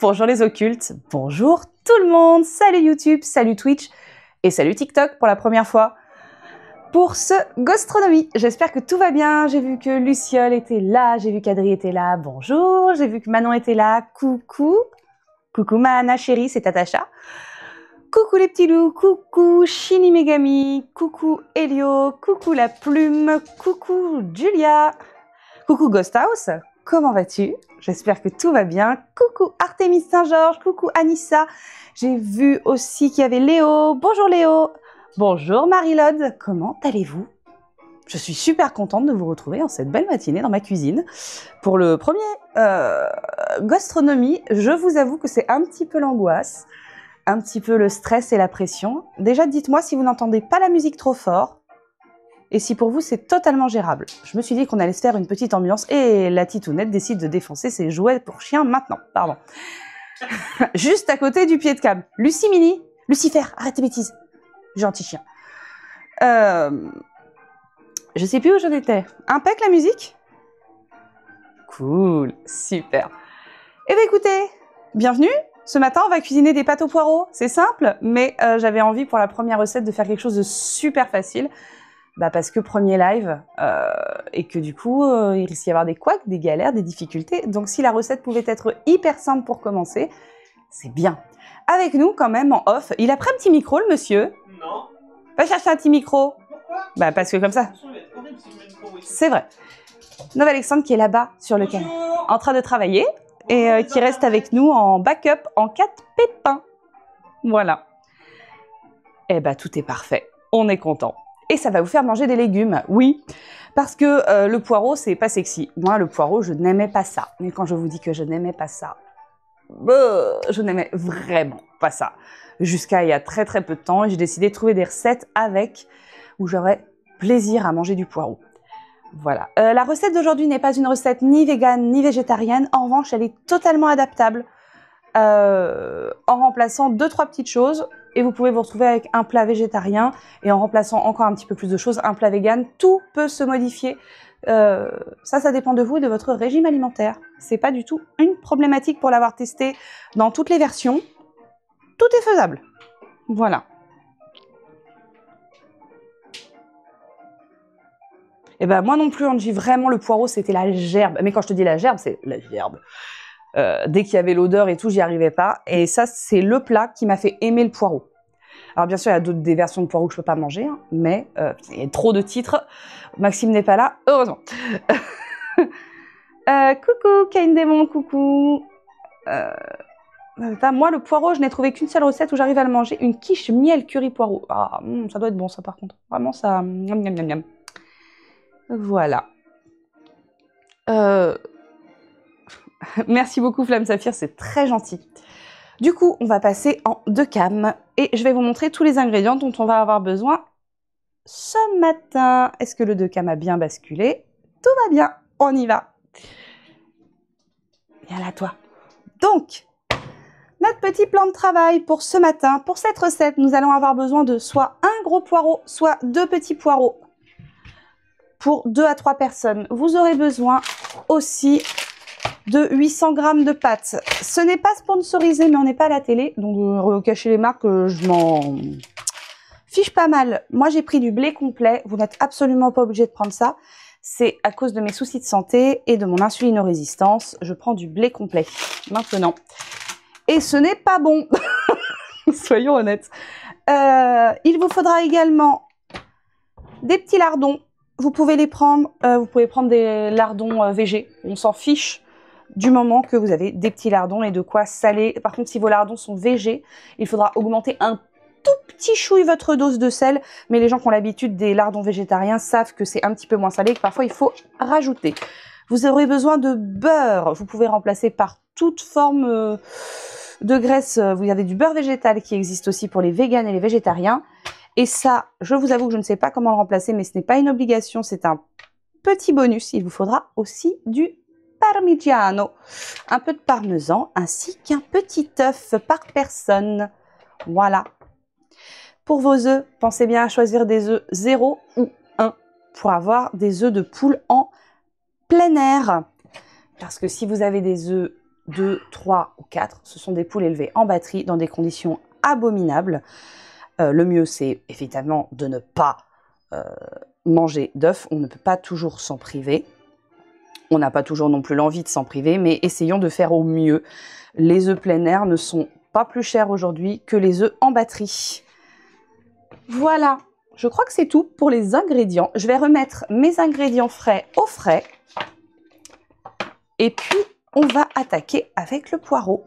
bonjour les occultes, bonjour tout le monde, salut YouTube, salut Twitch et salut TikTok pour la première fois pour ce Gastronomie. J'espère que tout va bien, j'ai vu que Luciole était là, j'ai vu qu'Adri était là, bonjour, j'ai vu que Manon était là, coucou, coucou Mahana chérie, c'est Tatacha, coucou les petits loups, coucou Shini Megami, coucou Elio, coucou la plume, coucou Julia, coucou Ghost House. Comment vas-tu? J'espère que tout va bien. Coucou Artemis Saint-Georges, coucou Anissa. J'ai vu aussi qu'il y avait Léo. Bonjour Léo. Bonjour Marie-Lode. Comment allez-vous? Je suis super contente de vous retrouver en cette belle matinée dans ma cuisine. Pour le premier Gastronomie, je vous avoue que c'est un petit peu l'angoisse, un petit peu le stress et la pression. Déjà, dites-moi si vous n'entendez pas la musique trop fort. Et si pour vous, c'est totalement gérable. Je me suis dit qu'on allait se faire une petite ambiance et la titounette décide de défoncer ses jouets pour chiens maintenant. Pardon. Juste à côté du pied de câble. Lucie Mini, Lucifer, arrête tes bêtises. Gentil chien. Je sais plus où j'en étais. Impec la musique? Cool, super. Eh bien écoutez, bienvenue. Ce matin, on va cuisiner des pâtes aux poireaux. C'est simple, mais j'avais envie pour la première recette de faire quelque chose de super facile. Bah parce que premier live, et que du coup, il risque d'y avoir des couacs, des galères, des difficultés. Donc si la recette pouvait être hyper simple pour commencer, c'est bien. Avec nous quand même en off, il a pris un petit micro le monsieur. Non. Va chercher un petit micro. Pourquoi? Bah parce que comme ça. C'est vrai. Nova Alexandre qui est là-bas sur le canapé, en train de travailler, et qui reste avec nous en backup en cas de pépin. Voilà. Eh bah tout est parfait. On est content. Et ça va vous faire manger des légumes, oui, parce que le poireau, c'est pas sexy. Moi, le poireau, je n'aimais pas ça. Mais quand je vous dis que je n'aimais pas ça, je n'aimais vraiment pas ça. Jusqu'à il y a très très peu de temps, j'ai décidé de trouver des recettes avec, où j'aurais plaisir à manger du poireau. Voilà. La recette d'aujourd'hui n'est pas une recette ni végane ni végétarienne. En revanche, elle est totalement adaptable en remplaçant 2-3 petites choses. Et vous pouvez vous retrouver avec un plat végétarien et en remplaçant encore un petit peu plus de choses, un plat vegan. Tout peut se modifier. Ça dépend de vous et de votre régime alimentaire. C'est pas du tout une problématique pour l'avoir testé dans toutes les versions. Tout est faisable. Voilà. Et ben moi non plus, Angie, vraiment le poireau c'était la gerbe. Mais quand je te dis la gerbe, c'est la gerbe. Dès qu'il y avait l'odeur et tout, j'y arrivais pas. Et ça, c'est le plat qui m'a fait aimer le poireau. Alors bien sûr, il y a des versions de poireau que je peux pas manger, hein, mais il y a trop de titres. Maxime n'est pas là, heureusement. Coucou, Kane Démon, coucou. Moi, le poireau, je n'ai trouvé qu'une seule recette où j'arrive à le manger. Une quiche miel curry poireau. Ah, ça doit être bon ça par contre. Vraiment, ça... Miam, miam, miam, miam. Voilà. Merci beaucoup Flamme Saphir, c'est très gentil. Du coup, on va passer en 2 cam et je vais vous montrer tous les ingrédients dont on va avoir besoin ce matin. Est-ce que le 2 cam a bien basculé? Tout va bien, on y va. Viens là toi. Donc, notre petit plan de travail pour ce matin, pour cette recette, nous allons avoir besoin de soit un gros poireau, soit 2 petits poireaux. Pour 2 à 3 personnes. Vous aurez besoin aussi de 800 g de pâtes. Ce n'est pas sponsorisé, mais on n'est pas à la télé, donc cacher les marques, je m'en fiche pas mal. Moi, j'ai pris du blé complet. Vous n'êtes absolument pas obligé de prendre ça. C'est à cause de mes soucis de santé et de mon insulinorésistance. Je prends du blé complet maintenant. Et ce n'est pas bon. Soyons honnêtes. Il vous faudra également des petits lardons. Vous pouvez les prendre, vous pouvez prendre des lardons végés. On s'en fiche du moment que vous avez des petits lardons et de quoi saler. Par contre, si vos lardons sont végés, il faudra augmenter un tout petit chouille votre dose de sel. Mais les gens qui ont l'habitude des lardons végétariens savent que c'est un petit peu moins salé et que parfois il faut rajouter. Vous aurez besoin de beurre. Vous pouvez remplacer par toute forme de graisse. Vous avez du beurre végétal qui existe aussi pour les véganes et les végétariens. Et ça, je vous avoue que je ne sais pas comment le remplacer, mais ce n'est pas une obligation, c'est un petit bonus. Il vous faudra aussi du parmigiano, un peu de parmesan, ainsi qu'un petit œuf par personne. Voilà. Pour vos œufs, pensez bien à choisir des œufs 0 ou 1 pour avoir des œufs de poule en plein air. Parce que si vous avez des œufs 2, 3 ou 4. Ce sont des poules élevées en batterie dans des conditions abominables. Le mieux, c'est effectivement de ne pas manger d'œufs. On ne peut pas toujours s'en priver. On n'a pas toujours non plus l'envie de s'en priver, mais essayons de faire au mieux. Les œufs plein air ne sont pas plus chers aujourd'hui que les œufs en batterie. Voilà, je crois que c'est tout pour les ingrédients. Je vais remettre mes ingrédients frais au frais. Et puis, on va attaquer avec le poireau.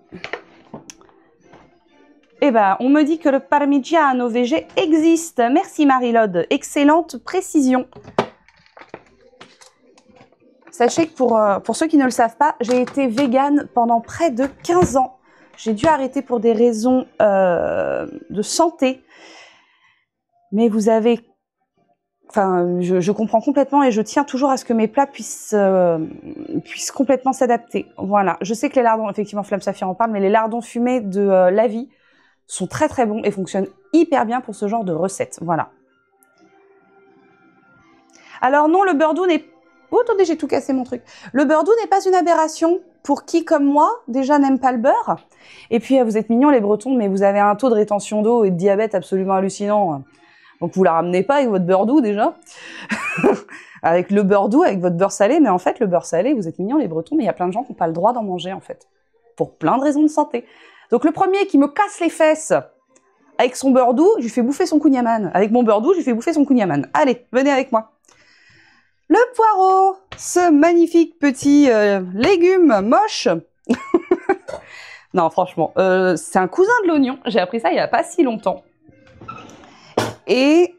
Eh ben, on me dit que le parmigiano VG existe. Merci Marie-Laude, excellente précision. Sachez que pour ceux qui ne le savent pas, j'ai été végane pendant près de 15 ans. J'ai dû arrêter pour des raisons de santé. Mais vous avez... Enfin, je comprends complètement et je tiens toujours à ce que mes plats puissent complètement s'adapter. Voilà. Je sais que les lardons, effectivement, Flamme Saphir en parle, mais les lardons fumés de La Vie sont très très bons et fonctionnent hyper bien pour ce genre de recette. Voilà. Alors non, le beurre doux n'est... Oh, attendez, j'ai tout cassé mon truc. Le beurre doux n'est pas une aberration pour qui, comme moi, déjà n'aime pas le beurre. Et puis, vous êtes mignons les Bretons, mais vous avez un taux de rétention d'eau et de diabète absolument hallucinant. Donc, vous la ramenez pas avec votre beurre doux, déjà. Avec le beurre doux, avec votre beurre salé. Mais en fait, le beurre salé, vous êtes mignons les Bretons, mais il y a plein de gens qui n'ont pas le droit d'en manger, en fait. Pour plein de raisons de santé. Donc, le premier qui me casse les fesses avec son beurre doux, je lui fais bouffer son kouign-amann. Avec mon beurre doux, je lui fais bouffer son kouign-amann. Allez, venez avec moi. Le poireau, ce magnifique petit légume moche. Non, franchement, c'est un cousin de l'oignon. J'ai appris ça il n'y a pas si longtemps. Et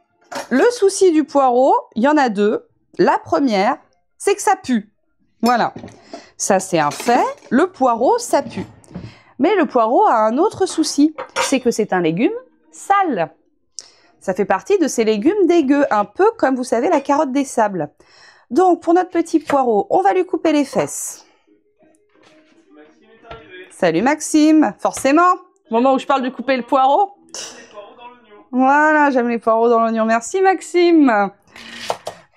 le souci du poireau, il y en a deux. La première, c'est que ça pue. Voilà. Ça, c'est un fait. Le poireau, ça pue. Mais le poireau a un autre souci. C'est que c'est un légume sale. Ça fait partie de ces légumes dégueux. Un peu comme, vous savez, la carotte des sables. Donc, pour notre petit poireau, on va lui couper les fesses. Maxime est arrivé. Salut Maxime, forcément, au moment où je parle de couper le poireau. Les poireaux dans l'oignon. Voilà, j'aime les poireaux dans l'oignon, merci Maxime.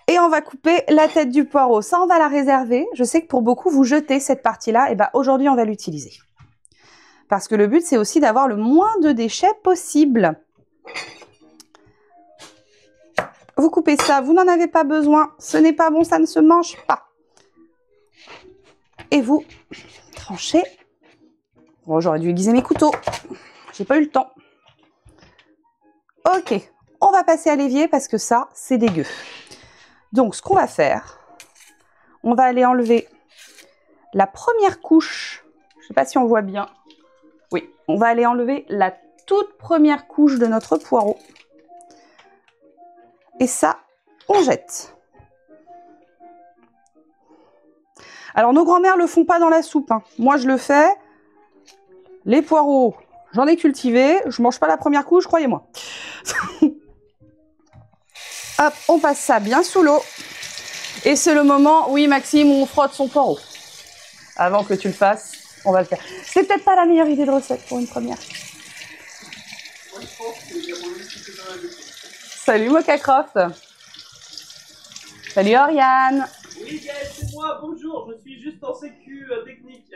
Et on va couper la tête du poireau, ça on va la réserver. Je sais que pour beaucoup, vous jetez cette partie-là, et ben aujourd'hui on va l'utiliser. Parce que le but, c'est aussi d'avoir le moins de déchets possible. Vous coupez ça, vous n'en avez pas besoin, ce n'est pas bon, ça ne se mange pas. Et vous tranchez. Bon, j'aurais dû aiguiser mes couteaux, j'ai pas eu le temps. Ok, on va passer à l'évier parce que ça, c'est dégueu. Donc, ce qu'on va faire, on va aller enlever la première couche. Je sais pas si on voit bien. Oui, on va aller enlever la toute première couche de notre poireau. Et ça, on jette. Alors, nos grands-mères ne le font pas dans la soupe. Hein. Moi, je le fais. Les poireaux, j'en ai cultivé. Je ne mange pas la première couche, croyez-moi. Hop, on passe ça bien sous l'eau. Et c'est le moment, oui, Maxime, où on frotte son poireau. Avant que tu le fasses, on va le faire. C'est peut-être pas la meilleure idée de recette pour une première. Moi, je pense que j'ai remis ce que dans la vie. Salut Mokacroft. Salut Oriane. Oui, Gaël, c'est moi, bonjour, je suis juste en sécu technique.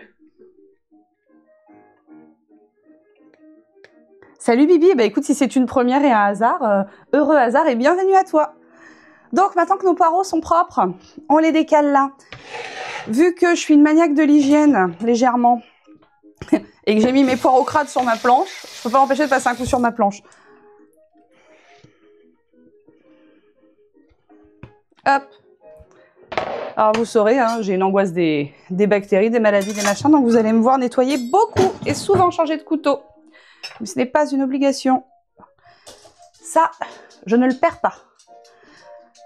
Salut Bibi, bah écoute, si c'est une première et un hasard, heureux hasard et bienvenue à toi. Donc maintenant que nos poireaux sont propres, on les décale là. Vu que je suis une maniaque de l'hygiène, légèrement, et que j'ai mis mes poireaux crades sur ma planche, je peux pas m'empêcher de passer un coup sur ma planche. Hop. Alors vous saurez, hein, j'ai une angoisse des bactéries, des maladies, des machins, donc vous allez me voir nettoyer beaucoup et souvent changer de couteau. Mais ce n'est pas une obligation. Ça, je ne le perds pas.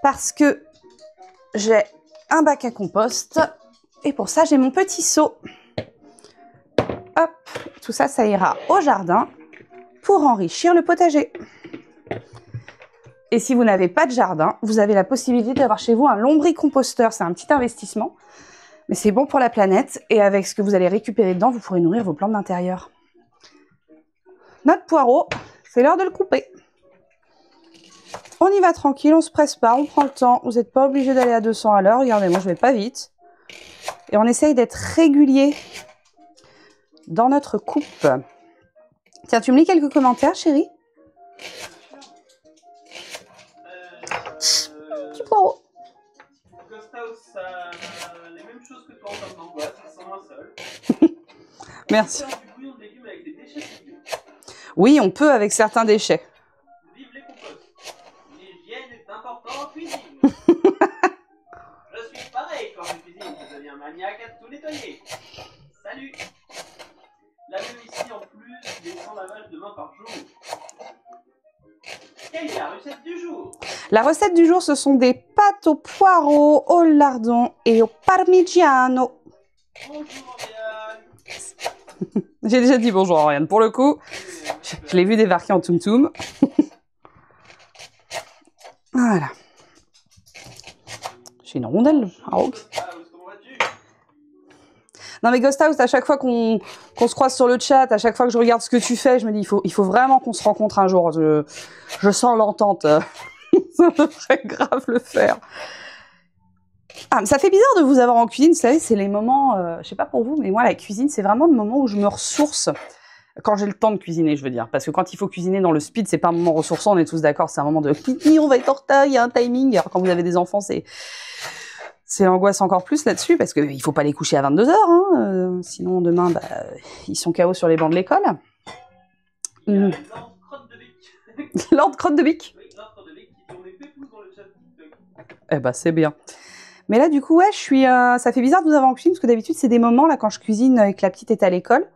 Parce que j'ai un bac à compost et pour ça j'ai mon petit seau. Hop, tout ça, ça ira au jardin pour enrichir le potager. Et si vous n'avez pas de jardin, vous avez la possibilité d'avoir chez vous un lombricomposteur. C'est un petit investissement, mais c'est bon pour la planète. Et avec ce que vous allez récupérer dedans, vous pourrez nourrir vos plantes d'intérieur. Notre poireau, c'est l'heure de le couper. On y va tranquille, on se presse pas, on prend le temps. Vous n'êtes pas obligé d'aller à 200 à l'heure. Regardez, moi je vais pas vite. Et on essaye d'être régulier dans notre coupe. Tiens, tu me lis quelques commentaires, chérie? Petit poireau. Gustavus a les mêmes choses que toi en termes d'angoisse, il se sent moins seul. Merci. Faire du bouillon de légumes avec des déchets de légumes. Oui, on peut avec certains déchets. Vive les composts. L'hygiène est importante en cuisine. Je suis pareil quand je cuisine, je deviens maniaque à tout nettoyer. Salut. La même ici en plus des 100 lavages de mains par jour. Quelle est la recette du jour? La recette du jour, ce sont des pâtes au poireau, au lardon et au parmigiano. Bonjour Oriane. J'ai déjà dit bonjour à Oriane. Pour le coup, je l'ai vu débarquer en toum-toum. Voilà. J'ai une rondelle. Ah, ok. Comment vas-tu? Non mais Ghost House, à chaque fois qu'on se croise sur le chat, à chaque fois que je regarde ce que tu fais, je me dis il faut vraiment qu'on se rencontre un jour. Je sens l'entente. Ça devrait grave le faire. Ah, mais ça fait bizarre de vous avoir en cuisine, vous savez, c'est les moments, je sais pas pour vous, mais moi la cuisine, c'est vraiment le moment où je me ressource. Quand j'ai le temps de cuisiner, je veux dire. Parce que quand il faut cuisiner dans le speed, c'est pas un moment ressourçant, on est tous d'accord, c'est un moment de on va être en retard, il y a un timing. Alors quand vous avez des enfants, c'est l'angoisse encore plus là-dessus, parce qu'il faut pas les coucher à 22 h, hein, sinon demain, bah, ils sont KO sur les bancs de l'école. Lord Crotte de Bic. Lord Crotte de Bic. Oui, Lord Crotte de Bic qui tournait pépouze dans le chat TikTok. Eh ben, c'est bien. Mais là, du coup, ouais, ça fait bizarre de vous avoir en cuisine, parce que d'habitude, c'est des moments, là, quand je cuisine et que la petite est à l'école,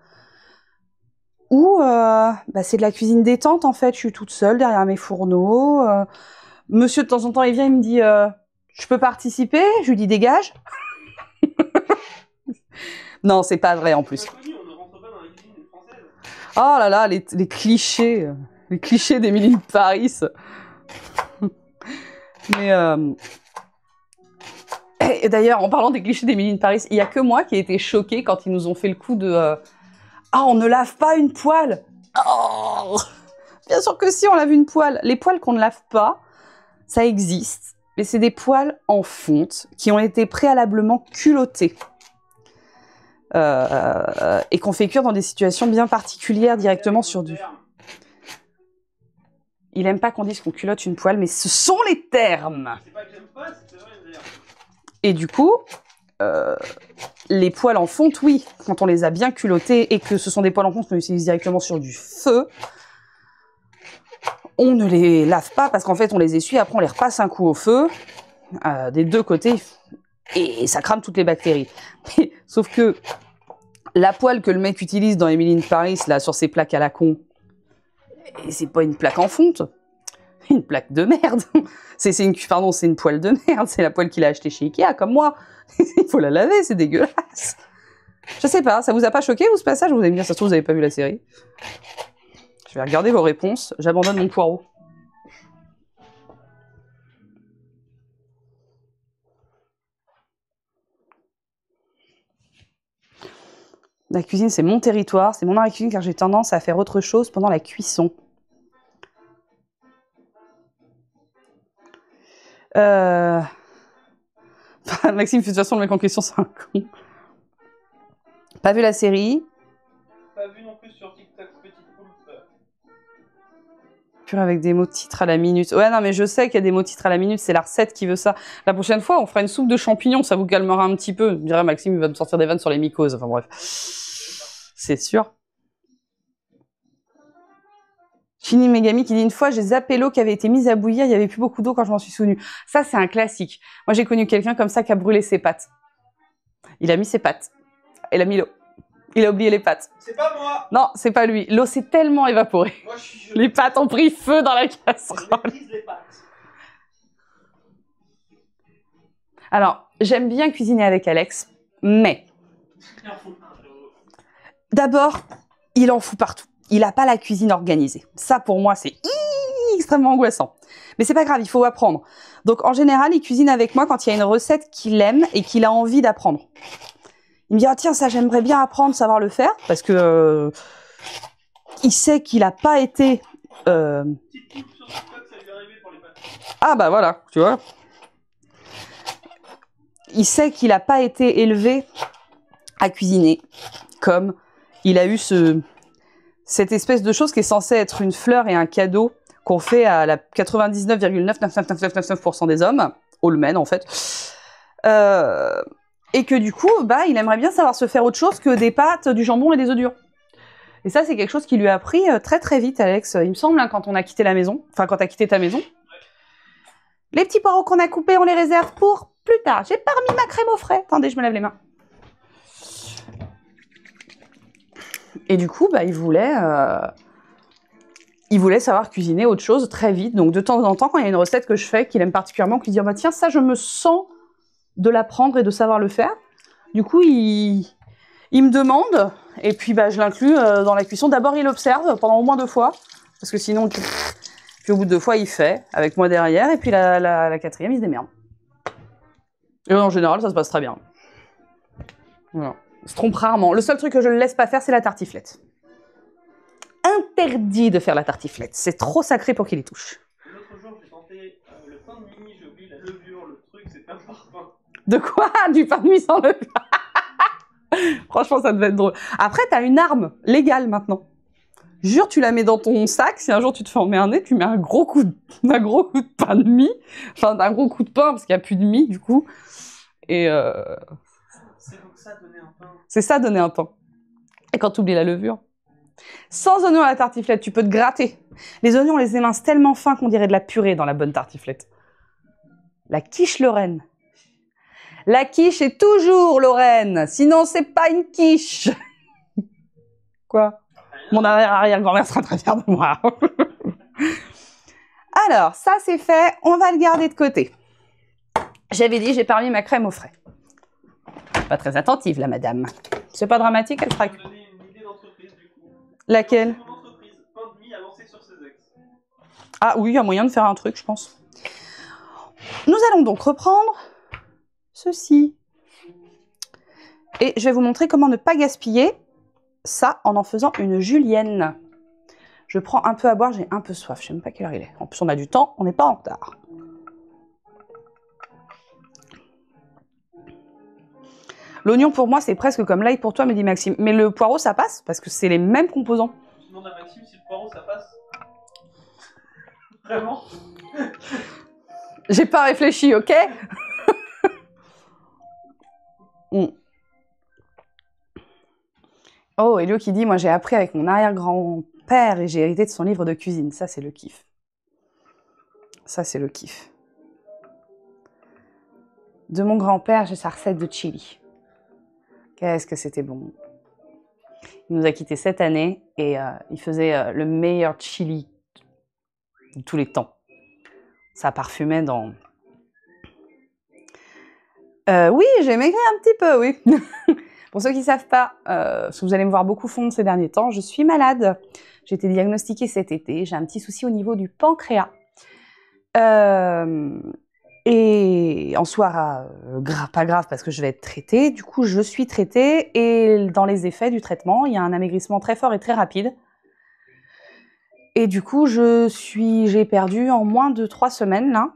où bah, c'est de la cuisine détente, en fait. Je suis toute seule derrière mes fourneaux. Monsieur, de temps en temps, il vient, il me dit je peux participer? Je lui dis dégage. Non, c'est pas vrai, en plus. On ne rentre pas dans la cuisine française. Oh là là, les clichés. Les clichés d'Emily de Paris. Mais... Et d'ailleurs, en parlant des clichés d'Emily de Paris, il y a que moi qui ai été choquée quand ils nous ont fait le coup de ah, on ne lave pas une poêle. Oh, bien sûr que si, on lave une poêle. Les poêles qu'on ne lave pas, ça existe. Mais c'est des poêles en fonte qui ont été préalablement culottées. Et qu'on fait cuire dans des situations bien particulières directement sur du... Il aime pas qu'on dise qu'on culotte une poêle, mais ce sont les termes. C'est pas que j'aime pas, c'est vrai d'ailleurs. Et du coup, les poêles en fonte, oui, quand on les a bien culottées et que ce sont des poêles en fonte qu'on utilise directement sur du feu, on ne les lave pas parce qu'en fait on les essuie, après on les repasse un coup au feu, des deux côtés, et ça crame toutes les bactéries. Mais, sauf que la poêle que le mec utilise dans Emily in Paris, là, sur ses plaques à la con, et c'est pas une plaque en fonte, c'est une plaque de merde. C'est une poêle de merde, c'est la poêle qu'il a achetée chez Ikea, comme moi. Il faut la laver, c'est dégueulasse. Je sais pas, ça vous a pas choqué, vous, ce passage? Vous allez me dire, ça se trouve, vous avez pas vu la série. Je vais regarder vos réponses, j'abandonne mon poireau. La cuisine, c'est mon territoire, c'est mon art de cuisine car j'ai tendance à faire autre chose pendant la cuisson. Maxime, de toute façon, le mec en question, c'est un con. Pas vu la série. Pas vu non plus sur TikTok, petite poulpe. Pur avec des mots titres à la minute. Ouais, non, mais je sais qu'il y a des mots titres à la minute, c'est la recette qui veut ça. La prochaine fois, on fera une soupe de champignons, ça vous calmera un petit peu. Je dirais, Maxime, il va me sortir des vannes sur les mycoses. Enfin bref. C'est sûr. Shinny Megami qui dit une fois, j'ai zappé l'eau qui avait été mise à bouillir, il n'y avait plus beaucoup d'eau quand je m'en suis souvenu. Ça, c'est un classique. Moi, j'ai connu quelqu'un comme ça qui a brûlé ses pâtes. Il a mis ses pâtes. Il a mis l'eau. Il a oublié les pâtes. C'est pas moi. Non, c'est pas lui. L'eau s'est tellement évaporée. Moi, je suis Les pâtes ont pris feu dans la casserole. Je maîtrise les pâtes. Alors, j'aime bien cuisiner avec Alex, mais d'abord, il en fout partout. Il n'a pas la cuisine organisée. Ça, pour moi, c'est extrêmement angoissant. Mais c'est pas grave, il faut apprendre. Donc, en général, il cuisine avec moi quand il y a une recette qu'il aime et qu'il a envie d'apprendre. Il me dit, ah, tiens, ça, j'aimerais bien apprendre, savoir le faire, parce que il sait qu'il n'a pas été... Petite poulpe sur TikTok, ça lui est arrivé pour les pâtes. Ah, bah voilà, tu vois. Il sait qu'il n'a pas été élevé à cuisiner comme il a eu cette espèce de chose qui est censée être une fleur et un cadeau qu'on fait à la 99,99999% des hommes, all men en fait, et que du coup, bah, il aimerait bien savoir se faire autre chose que des pâtes, du jambon et des œufs durs. Et ça, c'est quelque chose qui lui a pris très très vite, Alex, il me semble, hein, quand on a quitté la maison, enfin quand t'as quitté ta maison. Les petits poireaux qu'on a coupés, on les réserve pour plus tard. J'ai pas remis ma crème au frais. Attendez, je me lave les mains. Et du coup, bah, il voulait savoir cuisiner autre chose très vite. Donc de temps en temps, quand il y a une recette que je fais, qu'il aime particulièrement, qu'il dit bah, tiens, ça, je me sens de l'apprendre et de savoir le faire. Du coup, il me demande, et puis bah, je l'inclus dans la cuisson. D'abord, il observe pendant au moins 2 fois, parce que sinon, puis au bout de 2 fois, il fait, avec moi derrière, et puis la 4e, il se démerde. Et en général, ça se passe très bien. Voilà. Il se trompe rarement. Le seul truc que je ne le laisse pas faire, c'est la tartiflette. Interdit de faire la tartiflette. C'est trop sacré pour qu'il y touche. L'autre jour, j'ai tenté le pain de mie, j'ai oublié la levure, le truc, c'est pas parfum. De quoi? Du pain de mie sans levure. Franchement, ça devait être drôle. Après, t'as une arme légale maintenant. Jure, tu la mets dans ton sac. Si un jour tu te fais emmerder, tu mets un gros coup de pain de mie. Enfin, un gros coup de pain, parce qu'il n'y a plus de mie, du coup. Et c'est donc ça, donner un pain. C'est ça, donner un pain. Et quand tu oublies la levure. Sans oignons à la tartiflette, tu peux te gratter. Les oignons, on les émince tellement fins qu'on dirait de la purée dans la bonne tartiflette. La quiche Lorraine. La quiche est toujours Lorraine. Sinon, c'est pas une quiche. Quoi? Mon arrière-grand-mère sera très fière de moi. Alors, ça c'est fait. On va le garder de côté. J'avais dit, j'ai pas remis ma crème au frais. Pas très attentive, la madame. C'est pas dramatique, elle fera. Je vais vous donner une idée d'entreprise, du coup. Laquelle? Mon entreprise, pain de mie à lancer sur ses ex. Ah oui, il y a moyen de faire un truc, je pense. Nous allons donc reprendre ceci. Et je vais vous montrer comment ne pas gaspiller ça en faisant une julienne. Je prends un peu à boire, j'ai un peu soif. Je sais même pas quelle heure il est. En plus, on a du temps, on n'est pas en retard. L'oignon, pour moi, c'est presque comme l'ail pour toi, me dit Maxime. Mais le poireau, ça passe, parce que c'est les mêmes composants. Je demande à Maxime si le poireau, ça passe. Vraiment? J'ai pas réfléchi, ok? Oh, Elio qui dit, moi j'ai appris avec mon arrière-grand-père et j'ai hérité de son livre de cuisine. Ça, c'est le kiff. Ça, c'est le kiff. De mon grand-père, j'ai sa recette de chili. Qu'est-ce que c'était bon. Il nous a quittés cette année et il faisait le meilleur chili de tous les temps. Ça parfumait dans... oui, j'ai maigri un petit peu, oui. Pour ceux qui ne savent pas, parce que vous allez me voir beaucoup fondre ces derniers temps, je suis malade. J'ai été diagnostiquée cet été. J'ai un petit souci au niveau du pancréas. Et en soi, pas grave parce que je vais être traitée. Du coup, je suis traitée et dans les effets du traitement, il y a un amaigrissement très fort et très rapide. Et du coup, j'ai perdu en moins de 3 semaines, là.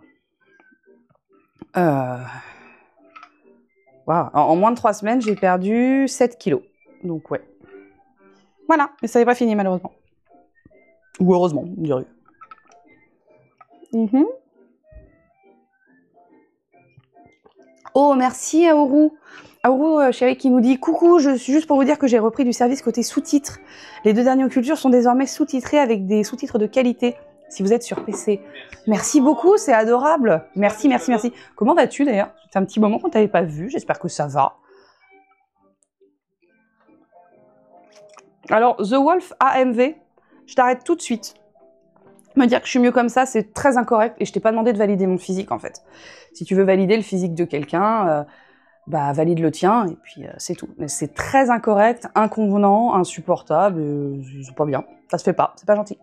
Wow. En moins de 3 semaines, j'ai perdu 7 kilos. Donc, ouais. Voilà. Mais ça n'est pas fini, malheureusement. Ou heureusement, on dirait. Oh, merci Aourou. Aourou, chérie, qui nous dit « Coucou, je suis juste pour vous dire que j'ai repris du service côté sous-titres. Les 2 dernières cultures sont désormais sous-titrées avec des sous-titres de qualité. Si vous êtes sur PC. » Merci beaucoup, c'est adorable. Merci, merci, merci. Comment vas-tu d'ailleurs? C'est un petit moment qu'on ne t'avait pas vu, j'espère que ça va. Alors, The Wolf AMV, je t'arrête tout de suite. Me dire que je suis mieux comme ça, c'est très incorrect et je t'ai pas demandé de valider mon physique en fait. Si tu veux valider le physique de quelqu'un, bah valide le tien et puis c'est tout. Mais c'est très incorrect, inconvenant, insupportable, c'est pas bien. Ça se fait pas, c'est pas gentil.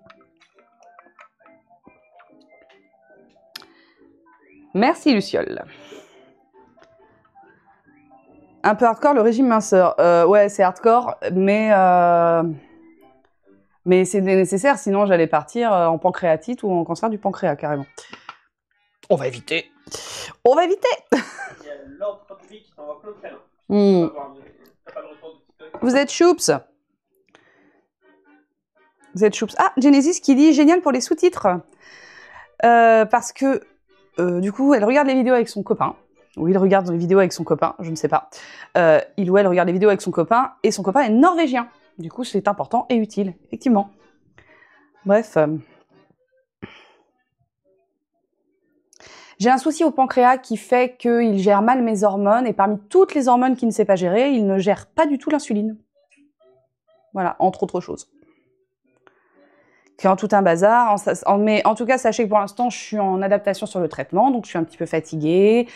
Merci Luciole. Un peu hardcore le régime minceur. Ouais, c'est hardcore, mais c'est nécessaire, sinon j'allais partir en pancréatite ou en cancer du pancréas, carrément. On va éviter. On va éviter. Il y a Lord Roderick qui t'envoie plein de câlins. T'as pas le retour de TikTok. Vous êtes choups. Z-Choups. Ah, Genesis qui dit génial pour les sous-titres. Parce que, du coup, elle regarde les vidéos avec son copain. Ou il regarde les vidéos avec son copain, je ne sais pas. Il ou elle regarde les vidéos avec son copain, et son copain est norvégien. Du coup, c'est important et utile, effectivement. Bref. J'ai un souci au pancréas qui fait qu'il gère mal mes hormones, et parmi toutes les hormones qu'il ne sait pas gérer, il ne gère pas du tout l'insuline. Voilà, entre autres choses. Créant tout un bazar, mais en tout cas, sachez que pour l'instant, je suis en adaptation sur le traitement, donc je suis un petit peu fatiguée,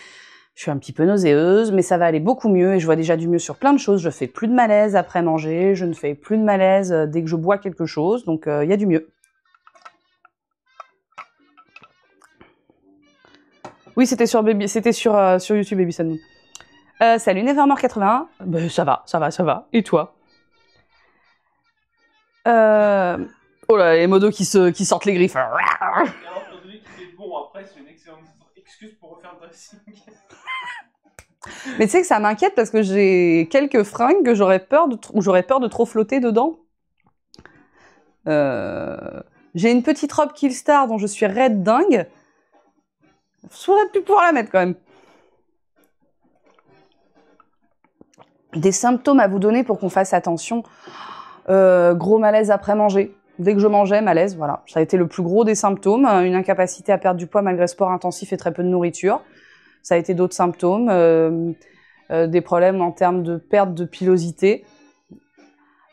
je suis un petit peu nauséeuse, mais ça va aller beaucoup mieux, et je vois déjà du mieux sur plein de choses. Je fais plus de malaise après manger, je ne fais plus de malaise dès que je bois quelque chose, donc il y a du mieux. Oui, c'était sur YouTube, Baby Sun Moon. Salut Nevermore81. Ben, ça va. Et toi? Oh là, les modos qui sortent les griffes. Alors, celui qui fait bon après, c'est une excellente excuse pour refaire le dressing. Mais tu sais que ça m'inquiète parce que j'ai quelques fringues que j'aurais peur de trop flotter dedans. J'ai une petite robe Killstar dont je suis raide dingue. J'aurais pu pouvoir la mettre quand même. Des symptômes à vous donner pour qu'on fasse attention. Gros malaise après manger. Dès que je mangeais, malaise, voilà. Ça a été le plus gros des symptômes. Une incapacité à perdre du poids malgré sport intensif et très peu de nourriture. Ça a été d'autres symptômes. Des problèmes en termes de perte de pilosité.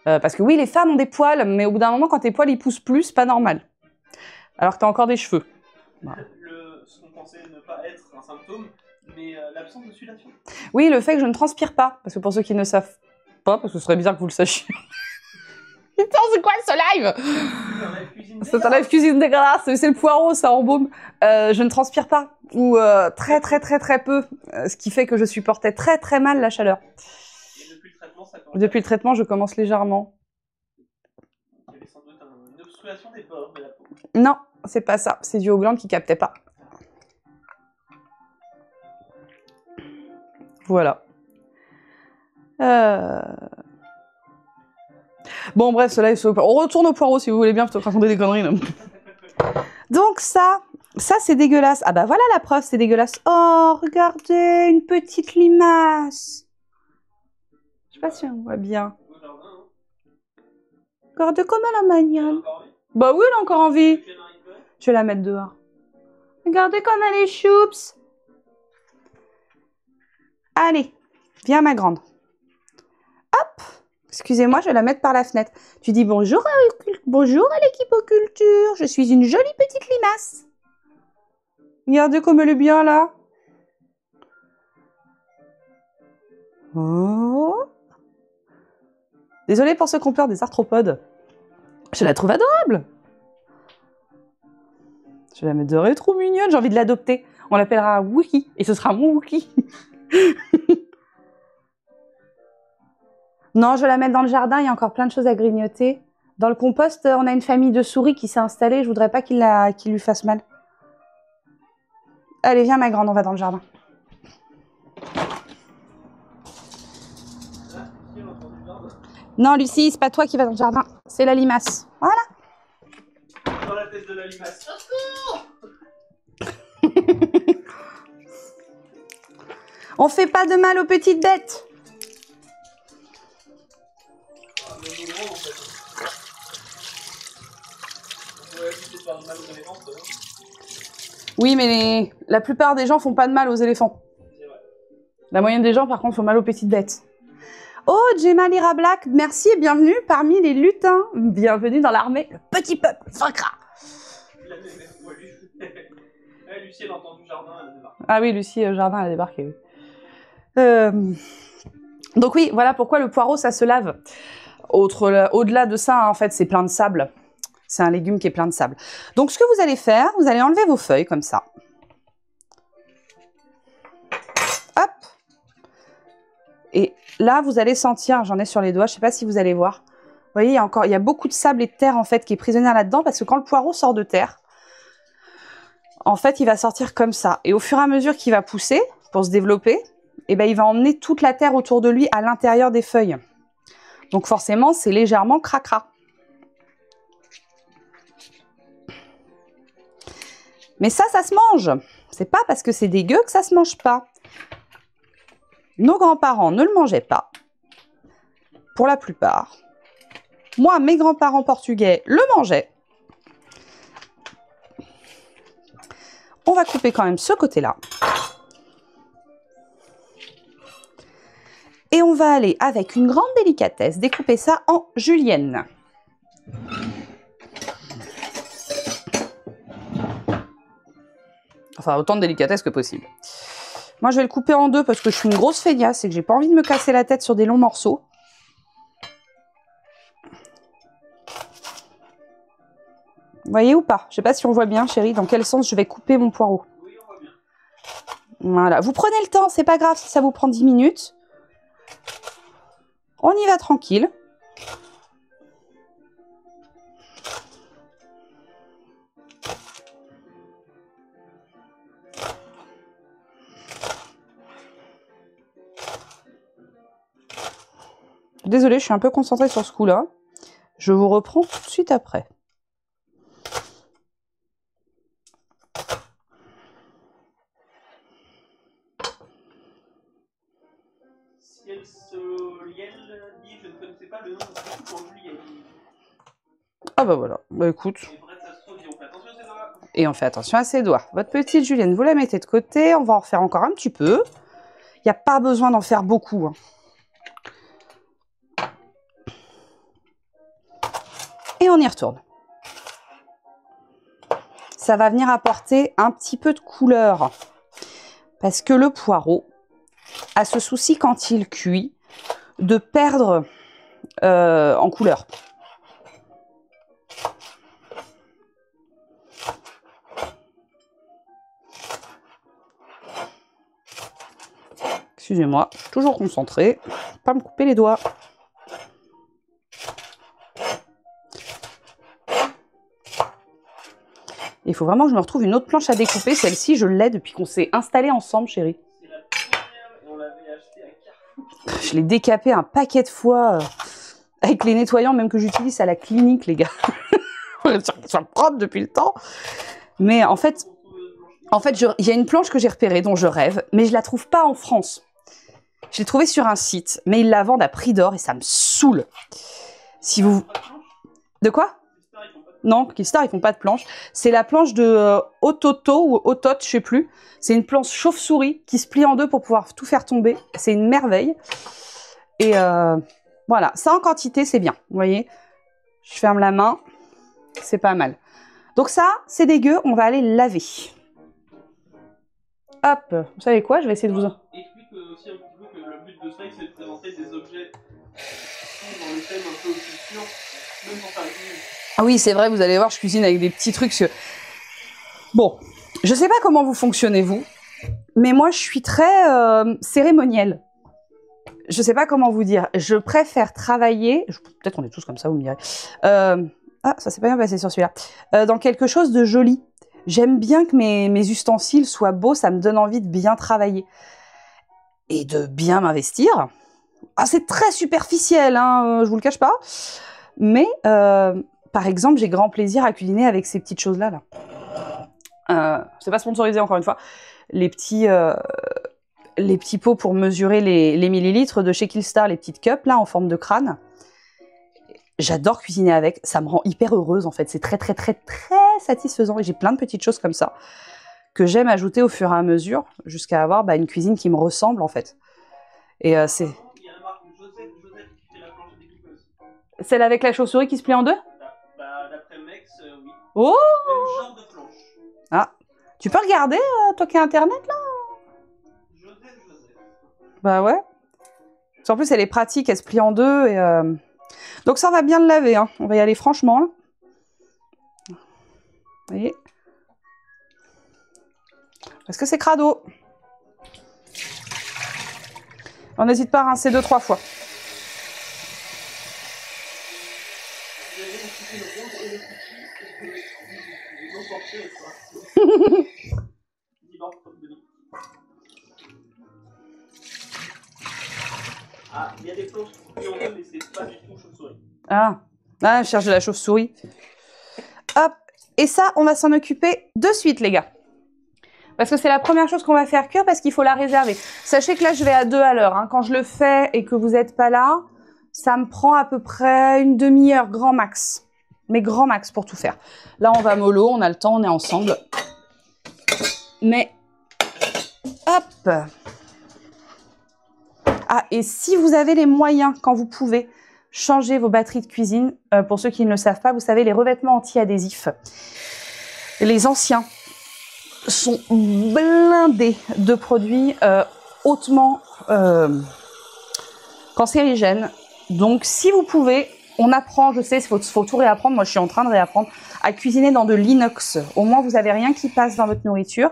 Parce que oui, les femmes ont des poils, mais au bout d'un moment, quand tes poils ils poussent plus, c'est pas normal. Alors que t'as encore des cheveux. Voilà. Ce qu'on pensait ne pas être un symptôme, mais l'absence de sudation. Oui, le fait que je ne transpire pas. Parce que pour ceux qui ne savent pas, parce que ce serait bizarre que vous le sachiez. Putain, c'est quoi ce live? C'est un live cuisine dégueulasse, c'est le poireau, ça embaume. Je ne transpire pas, ou très peu, ce qui fait que je supportais très mal la chaleur. Et depuis le traitement, ça Depuis le traitement, je commence légèrement. Il y avait sans doute une obstruction des pores de la peau. Non, c'est pas ça, c'est dû aux glandes qui captaient pas. Voilà. Bon, bref, cela est... On retourne au poireau si vous voulez bien, plutôt que raconter des conneries. Là. Donc ça c'est dégueulasse. Ah bah voilà la preuve, c'est dégueulasse. Oh, regardez, une petite limace. Je sais pas si on voit bien. Regardez comme elle a manière. Bah oui, elle a encore envie. Je vais la mettre dehors. Regardez comme elle est choups. Allez, viens ma grande. Hop. Excusez-moi, je vais la mettre par la fenêtre. Tu dis bonjour à l'équipoculture. Je suis une jolie petite limace. Regardez comme elle est bien là. Oh. Désolée pour ceux qui ont peur des arthropodes. Je la trouve adorable. Je vais la mettre dehors, elle est trop mignonne. J'ai envie de l'adopter. On l'appellera Wookie. Et ce sera mon Wookie. Non, je vais la mettre dans le jardin, il y a encore plein de choses à grignoter. Dans le compost, on a une famille de souris qui s'est installée, je voudrais pas qu'il lui fasse mal. Allez, viens ma grande, on va dans le jardin. Non, Lucie, c'est pas toi qui vas dans le jardin, c'est la limace. Voilà. Dans la tête de la limace. On fait pas de mal aux petites bêtes. Oui, mais la plupart des gens font pas de mal aux éléphants. La moyenne des gens, par contre, font mal aux petites bêtes. Oh, Gemma Lyra Black, merci et bienvenue parmi les lutins. Bienvenue dans l'armée, le petit peuple vaincra. Lucie, elle a entendu le jardin, elle a débarqué. Ah oui, Lucie, jardin, elle a débarqué, oui. Donc oui, voilà pourquoi le poireau, ça se lave. Au-delà de ça, en fait, c'est plein de sable. C'est un légume qui est plein de sable. Donc, ce que vous allez faire, vous allez enlever vos feuilles, comme ça. Hop. Et là, vous allez sentir, j'en ai sur les doigts, je ne sais pas si vous allez voir. Vous voyez, il y a beaucoup de sable et de terre, en fait, qui est prisonnière là-dedans, parce que quand le poireau sort de terre, en fait, il va sortir comme ça. Et au fur et à mesure qu'il va pousser, pour se développer, eh ben, il va emmener toute la terre autour de lui à l'intérieur des feuilles. Donc, forcément, c'est légèrement cracra. Mais ça se mange. C'est pas parce que c'est dégueu que ça se mange pas. Nos grands-parents ne le mangeaient pas. Pour la plupart. Moi, mes grands-parents portugais le mangeaient. On va couper quand même ce côté-là. Et on va aller, avec une grande délicatesse, découper ça en julienne. Enfin, autant de délicatesse que possible. Moi, je vais le couper en deux parce que je suis une grosse feignasse et que j'ai pas envie de me casser la tête sur des longs morceaux. Vous voyez ou pas? Je sais pas si on voit bien, chérie, dans quel sens je vais couper mon poireau. Oui, on voit bien. Voilà, vous prenez le temps, c'est pas grave si ça vous prend 10 minutes. On y va tranquille. Désolée, je suis un peu concentrée sur ce coup-là. Je vous reprends tout de suite après. Ciel Soliel dit je ne connaissais pas le nom de ce couple en juillet. Ah bah voilà, bah écoute. Et Brett, ça se trouve, dit on fait attention à ses doigts. Et on fait attention à ses doigts. Votre petite julienne, vous la mettez de côté. On va en refaire encore un petit peu. Il n'y a pas besoin d'en faire beaucoup, hein. Et on y retourne. Ça va venir apporter un petit peu de couleur. Parce que le poireau a ce souci quand il cuit de perdre en couleur. Excusez-moi, je suis toujours concentrée. Pas me couper les doigts. Il faut vraiment que je me retrouve une autre planche à découper. Celle-ci, je l'ai depuis qu'on s'est installé ensemble, chérie. C'est la première et on l'avait acheté à Carrefour. Je l'ai décapé un paquet de fois avec les nettoyants même que j'utilise à la clinique, les gars. Ils sont propres depuis le temps. Mais en fait, il y a une planche que j'ai repérée dont je rêve, mais je la trouve pas en France. Je l'ai trouvée sur un site, mais ils la vendent à prix d'or et ça me saoule. Si vous... De quoi? Non, Killstar, ils font pas de planche. C'est la planche de Ototo ou Otot, je sais plus. C'est une planche chauve-souris qui se plie en deux pour pouvoir tout faire tomber. C'est une merveille. Et voilà, ça en quantité, c'est bien. Vous voyez? Je ferme la main. C'est pas mal. Donc ça, c'est dégueu. On va aller laver. Hop. Vous savez quoi? Je vais essayer de vous... Explique aussi un petit peu que le but de ce live, c'est de présenter des objets dans les thèmes un peu obscurs, même pour faire la cuisine. Ah oui, c'est vrai, vous allez voir, je cuisine avec des petits trucs. Bon, je sais pas comment vous fonctionnez, vous, mais moi, je suis très cérémonielle. Je sais pas comment vous dire. Je préfère travailler... Peut-être qu'on est tous comme ça, vous me direz. Ah, ça s'est pas bien passé sur celui-là. Dans quelque chose de joli. J'aime bien que mes ustensiles soient beaux, ça me donne envie de bien travailler. Et de bien m'investir. Ah, c'est très superficiel, hein, je vous le cache pas. Mais... par exemple, j'ai grand plaisir à cuisiner avec ces petites choses-là. C'est pas sponsorisé, encore une fois. Les petits pots pour mesurer les millilitres de chez Killstar, les petites cups, là, en forme de crâne. J'adore cuisiner avec. Ça me rend hyper heureuse, en fait. C'est très, très, très, très satisfaisant. Et j'ai plein de petites choses comme ça que j'aime ajouter au fur et à mesure jusqu'à avoir une cuisine qui me ressemble, en fait. Et c'est... Il y a la marque Josette qui fait la planche à découper aussi. Celle avec la chauve-souris qui se plie en deux? D'après Mex, oui. Oh! Même genre de planche. Ah, tu peux regarder, toi qui as Internet, là? Josette. Bah ouais. En plus, elle est pratique, elle se plie en deux. Et donc ça, on va bien le laver. Hein. On va y aller franchement. Là. Vous voyez? Parce que c'est crado. On n'hésite pas à rincer 2-3 fois. Ah, il y a des planches qui se plient en deux, mais c'est pas du tout chauve-souris. Ah, je cherche de la chauve-souris. Hop, Et ça, on va s'en occuper de suite, les gars. Parce que c'est la première chose qu'on va faire cuire parce qu'il faut la réserver. Sachez que là, je vais à 2 à l'heure. Hein. Quand je le fais et que vous n'êtes pas là, ça me prend à peu près une demi-heure, grand max. Mais grand max pour tout faire. Là, on va mollo, on a le temps, on est ensemble. Mais, hop. Ah, et si vous avez les moyens, quand vous pouvez, changer vos batteries de cuisine. Pour ceux qui ne le savent pas, vous savez, les revêtements anti-adhésifs, les anciens, sont blindés de produits hautement cancérigènes. Donc, si vous pouvez, on apprend, je sais, il faut tout réapprendre. Moi, je suis en train de réapprendre à cuisiner dans de l'inox. Au moins, vous n'avez rien qui passe dans votre nourriture.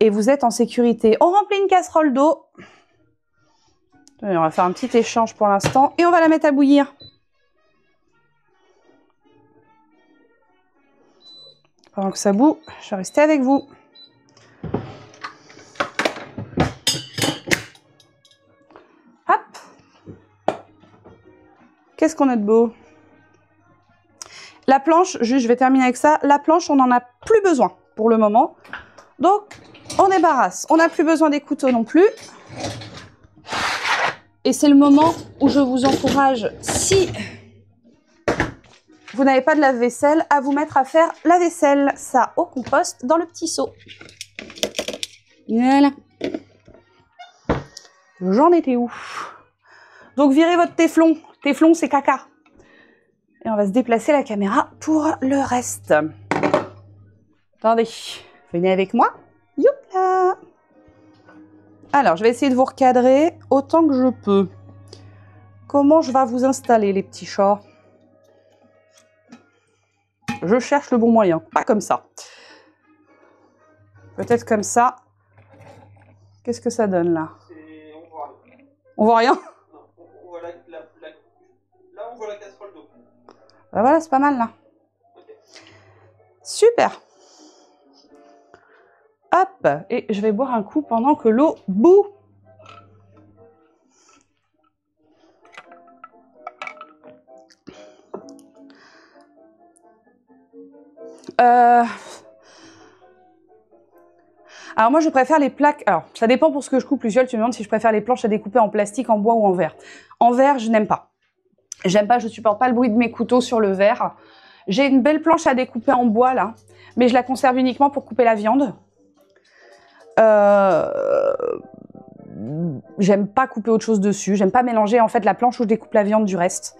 Et vous êtes en sécurité. On remplit une casserole d'eau. On va faire un petit échange pour l'instant. Et on va la mettre à bouillir. Pendant que ça bout, je vais rester avec vous. Hop. Qu'est-ce qu'on a de beau? La planche, juste je vais terminer avec ça. La planche, on n'en a plus besoin pour le moment. Donc, on débarrasse. On n'a plus besoin des couteaux non plus. Et c'est le moment où je vous encourage, si vous n'avez pas de lave-vaisselle, à vous mettre à faire la vaisselle. Ça, au compost, dans le petit seau. Voilà. J'en étais où? Donc, virez votre téflon. Téflon, c'est caca. Et on va se déplacer la caméra pour le reste. Attendez, venez avec moi. Youpla! Alors, je vais essayer de vous recadrer autant que je peux. Comment je vais vous installer, les petits chats? Je cherche le bon moyen. Pas comme ça. Peut-être comme ça. Qu'est-ce que ça donne, là? On voit rien? Non, on voit là, on voit la casserole d'eau. Ben voilà, c'est pas mal, là. Okay. Super. Hop, et je vais boire un coup pendant que l'eau bout. Alors moi je préfère les plaques, alors ça dépend pour ce que je coupe. Luciole, tu me demandes si je préfère les planches à découper en plastique, en bois ou en verre. En verre, je n'aime pas. J'aime pas, je supporte pas le bruit de mes couteaux sur le verre. J'ai une belle planche à découper en bois là, mais je la conserve uniquement pour couper la viande. J'aime pas couper autre chose dessus, j'aime pas mélanger en fait la planche où je découpe la viande du reste.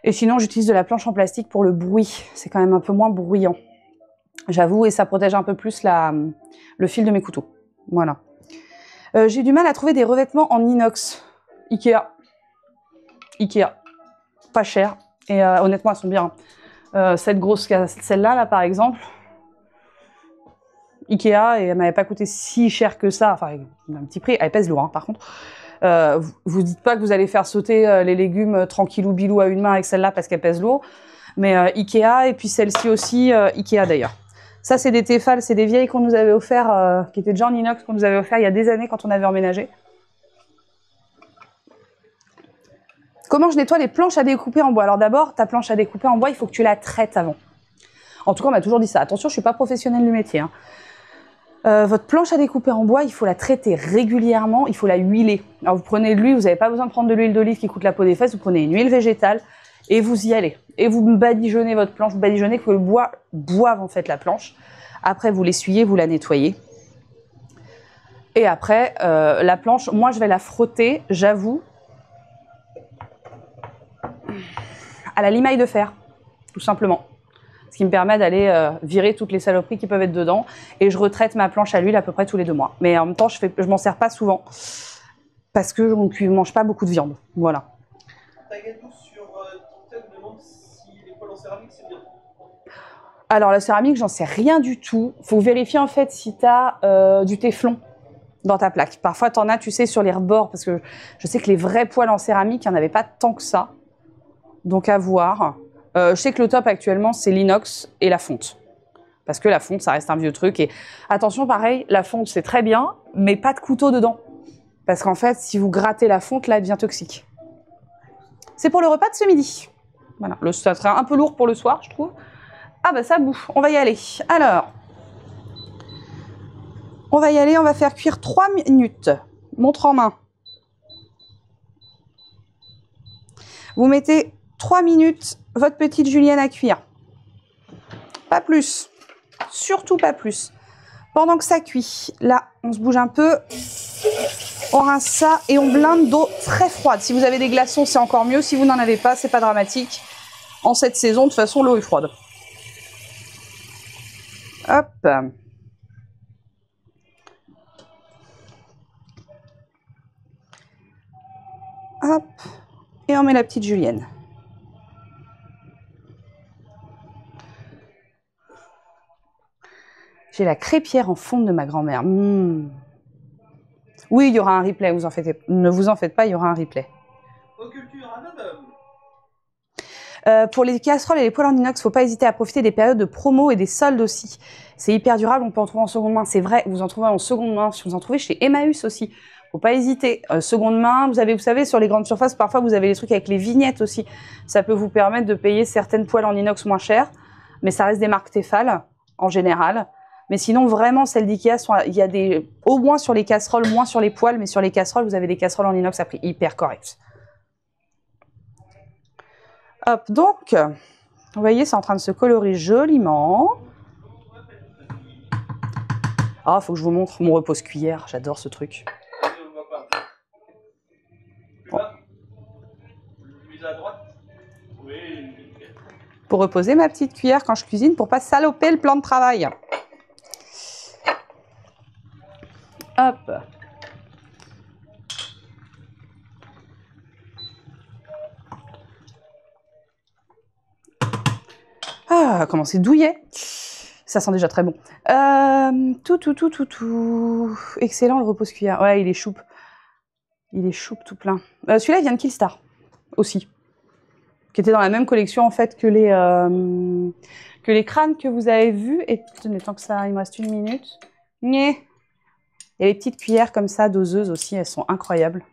Et sinon j'utilise de la planche en plastique pour le bruit, c'est quand même un peu moins bruyant. J'avoue, et ça protège un peu plus le fil de mes couteaux. Voilà. J'ai du mal à trouver des revêtements en inox. Ikea. Ikea. Pas cher. Et honnêtement, elles sont bien. Cette grosse, celle-là, là, par exemple. Ikea, et elle m'avait pas coûté si cher que ça. Enfin, un petit prix. Elle pèse lourd, hein, par contre. Vous dites pas que vous allez faire sauter les légumes tranquillou bilou à une main avec celle-là parce qu'elle pèse lourd. Mais Ikea, et puis celle-ci aussi, Ikea d'ailleurs. Ça, c'est des Tefal, c'est des vieilles qu'on nous avait offert, qui étaient déjà en inox, qu'on nous avait offert il y a des années quand on avait emménagé. Comment je nettoie les planches à découper en bois? Alors d'abord, ta planche à découper en bois, il faut que tu la traites avant. En tout cas, on m'a toujours dit ça. Attention, je suis pas professionnelle du métier. Hein. Votre planche à découper en bois, il faut la traiter régulièrement, il faut la huiler. Alors vous prenez de l'huile, vous n'avez pas besoin de prendre de l'huile d'olive qui coûte la peau des fesses, vous prenez une huile végétale et vous y allez. Et vous badigeonnez votre planche, vous badigeonnez que le bois boive en fait la planche. Après, vous l'essuyez, vous la nettoyez. Et après, la planche, moi je vais la frotter, j'avoue, à la limaille de fer, tout simplement. Ce qui me permet d'aller virer toutes les saloperies qui peuvent être dedans. Et je retraite ma planche à l'huile à peu près tous les 2 mois. Mais en même temps, je m'en sers pas souvent. Parce que je ne mange pas beaucoup de viande. Voilà. Tagadou sur TikTok demande si les poêles en céramique, c'est bien. Alors, la céramique, j'en sais rien du tout. Il faut vérifier en fait si tu as du téflon dans ta plaque. Parfois, tu en as, tu sais, sur les rebords. Parce que je sais que les vrais poêles en céramique, il n'y en avait pas tant que ça. Donc, à voir. Je sais que le top actuellement, c'est l'inox et la fonte. Parce que la fonte, ça reste un vieux truc. Et attention, pareil, la fonte, c'est très bien, mais pas de couteau dedans. Parce qu'en fait, si vous grattez la fonte, là, elle devient toxique. C'est pour le repas de ce midi. Voilà, ça sera un peu lourd pour le soir, je trouve. Ah bah ça bouffe, on va y aller. Alors, on va y aller, on va faire cuire 3 minutes. Montre en main. Vous mettez 3 minutes votre petite julienne à cuire. Pas plus. Surtout pas plus. Pendant que ça cuit, là, on se bouge un peu. On rince ça et on blinde d'eau très froide. Si vous avez des glaçons, c'est encore mieux. Si vous n'en avez pas, c'est pas dramatique. En cette saison, de toute façon, l'eau est froide. Hop. Hop. Et on met la petite julienne. J'ai la crêpière en fonte de ma grand-mère. Mmh. Oui, il y aura un replay, ne vous en faites pas, il y aura un replay. Pour les casseroles et les poêles en inox, faut pas hésiter à profiter des périodes de promo et des soldes aussi. C'est hyper durable, on peut en trouver en seconde main, c'est vrai, vous en trouvez en seconde main, si vous en trouvez chez Emmaüs aussi. Faut pas hésiter. Seconde main, vous savez, sur les grandes surfaces, parfois vous avez les trucs avec les vignettes aussi. Ça peut vous permettre de payer certaines poêles en inox moins chères, mais ça reste des marques Tefal, en général. Mais sinon, vraiment, celles d'Ikea, il y a des, au moins sur les casseroles, moins sur les poêles, mais sur les casseroles, vous avez des casseroles en inox à prix hyper correct. Hop, donc, vous voyez, c'est en train de se colorer joliment. Ah, faut que je vous montre mon repose-cuillère, j'adore ce truc. Bon. Pour reposer ma petite cuillère quand je cuisine, pour pas saloper le plan de travail. Hop. Ah, comment c'est douillet. Ça sent déjà très bon. Tout. Excellent le repose-cuillère. Ouais, il est choupe. Il est choupe tout plein. Celui-là, il vient de Killstar aussi. Qui était dans la même collection en fait que les crânes que vous avez vus. Et tenez, tant que ça, il me reste 1 minute. Nyeh. Et les petites cuillères comme ça, doseuses aussi, elles sont incroyables.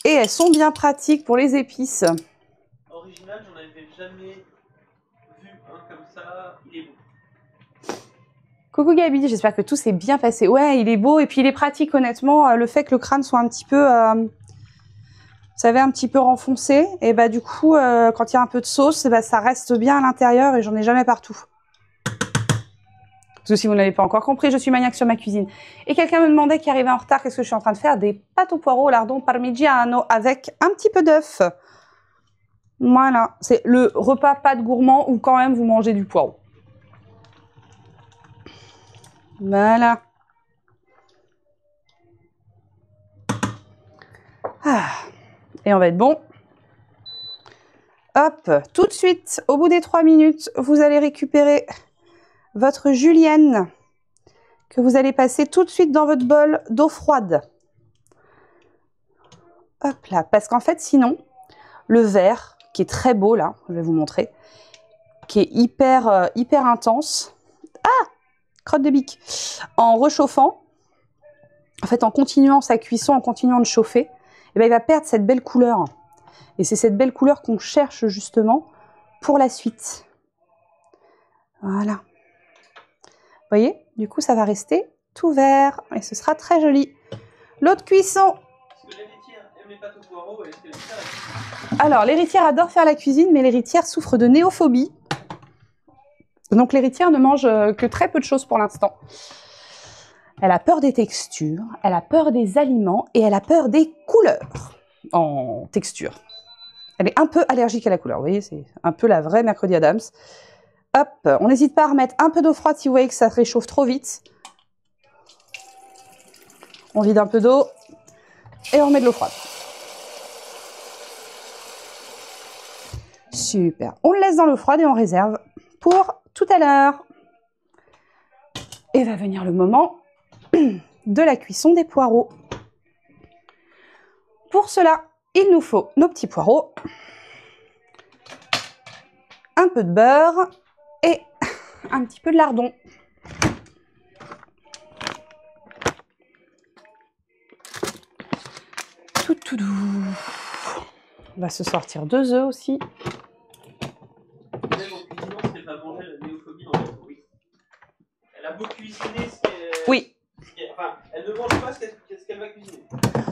Et elles sont bien pratiques pour les épices. Original, j'en avais jamais vu un comme ça. Il est beau. Coucou Gabi, j'espère que tout s'est bien passé. Ouais, il est beau et puis il est pratique honnêtement. Le fait que le crâne soit un petit peu, vous savez, un petit peu renfoncé, et bah du coup, quand il y a un peu de sauce, bah, ça reste bien à l'intérieur et j'en ai jamais partout. Parce que si vous n'avez pas encore compris, je suis maniaque sur ma cuisine. Et quelqu'un me demandait qui arrivait en retard, qu'est-ce que je suis en train de faire? Des pâtes aux poireaux au lardon parmigiano avec un petit peu d'œuf. Voilà, c'est le repas pâte gourmand où quand même vous mangez du poireau. Voilà. Ah. Et on va être bon. Hop, tout de suite, au bout des 3 minutes, vous allez récupérer votre julienne que vous allez passer tout de suite dans votre bol d'eau froide. Hop là, parce qu'en fait, sinon, le vert, qui est très beau là, je vais vous montrer, qui est hyper intense. Ah, crotte de bique. En réchauffant, en fait, en continuant sa cuisson, en continuant de chauffer, eh ben, il va perdre cette belle couleur. Et c'est cette belle couleur qu'on cherche justement pour la suite. Voilà. Vous voyez, du coup, ça va rester tout vert et ce sera très joli. L'autre cuisson. Alors, l'héritière adore faire la cuisine, mais l'héritière souffre de néophobie. Donc, l'héritière ne mange que très peu de choses pour l'instant. Elle a peur des textures, elle a peur des aliments et elle a peur des couleurs en texture. Elle est un peu allergique à la couleur, vous voyez, c'est un peu la vraie mercredi Adams. Hop, on n'hésite pas à remettre un peu d'eau froide si vous voyez que ça réchauffe trop vite. On vide un peu d'eau et on met de l'eau froide. Super. On le laisse dans l'eau froide et on réserve pour tout à l'heure. Et va venir le moment de la cuisson des poireaux. Pour cela, il nous faut nos petits poireaux, un peu de beurre et un petit peu de lardon. Tout doux. On va se sortir 2 œufs aussi. beau cuisiner ce qu'elle... Oui. Enfin, elle ne mange pas ce qu'elle va cuisiner.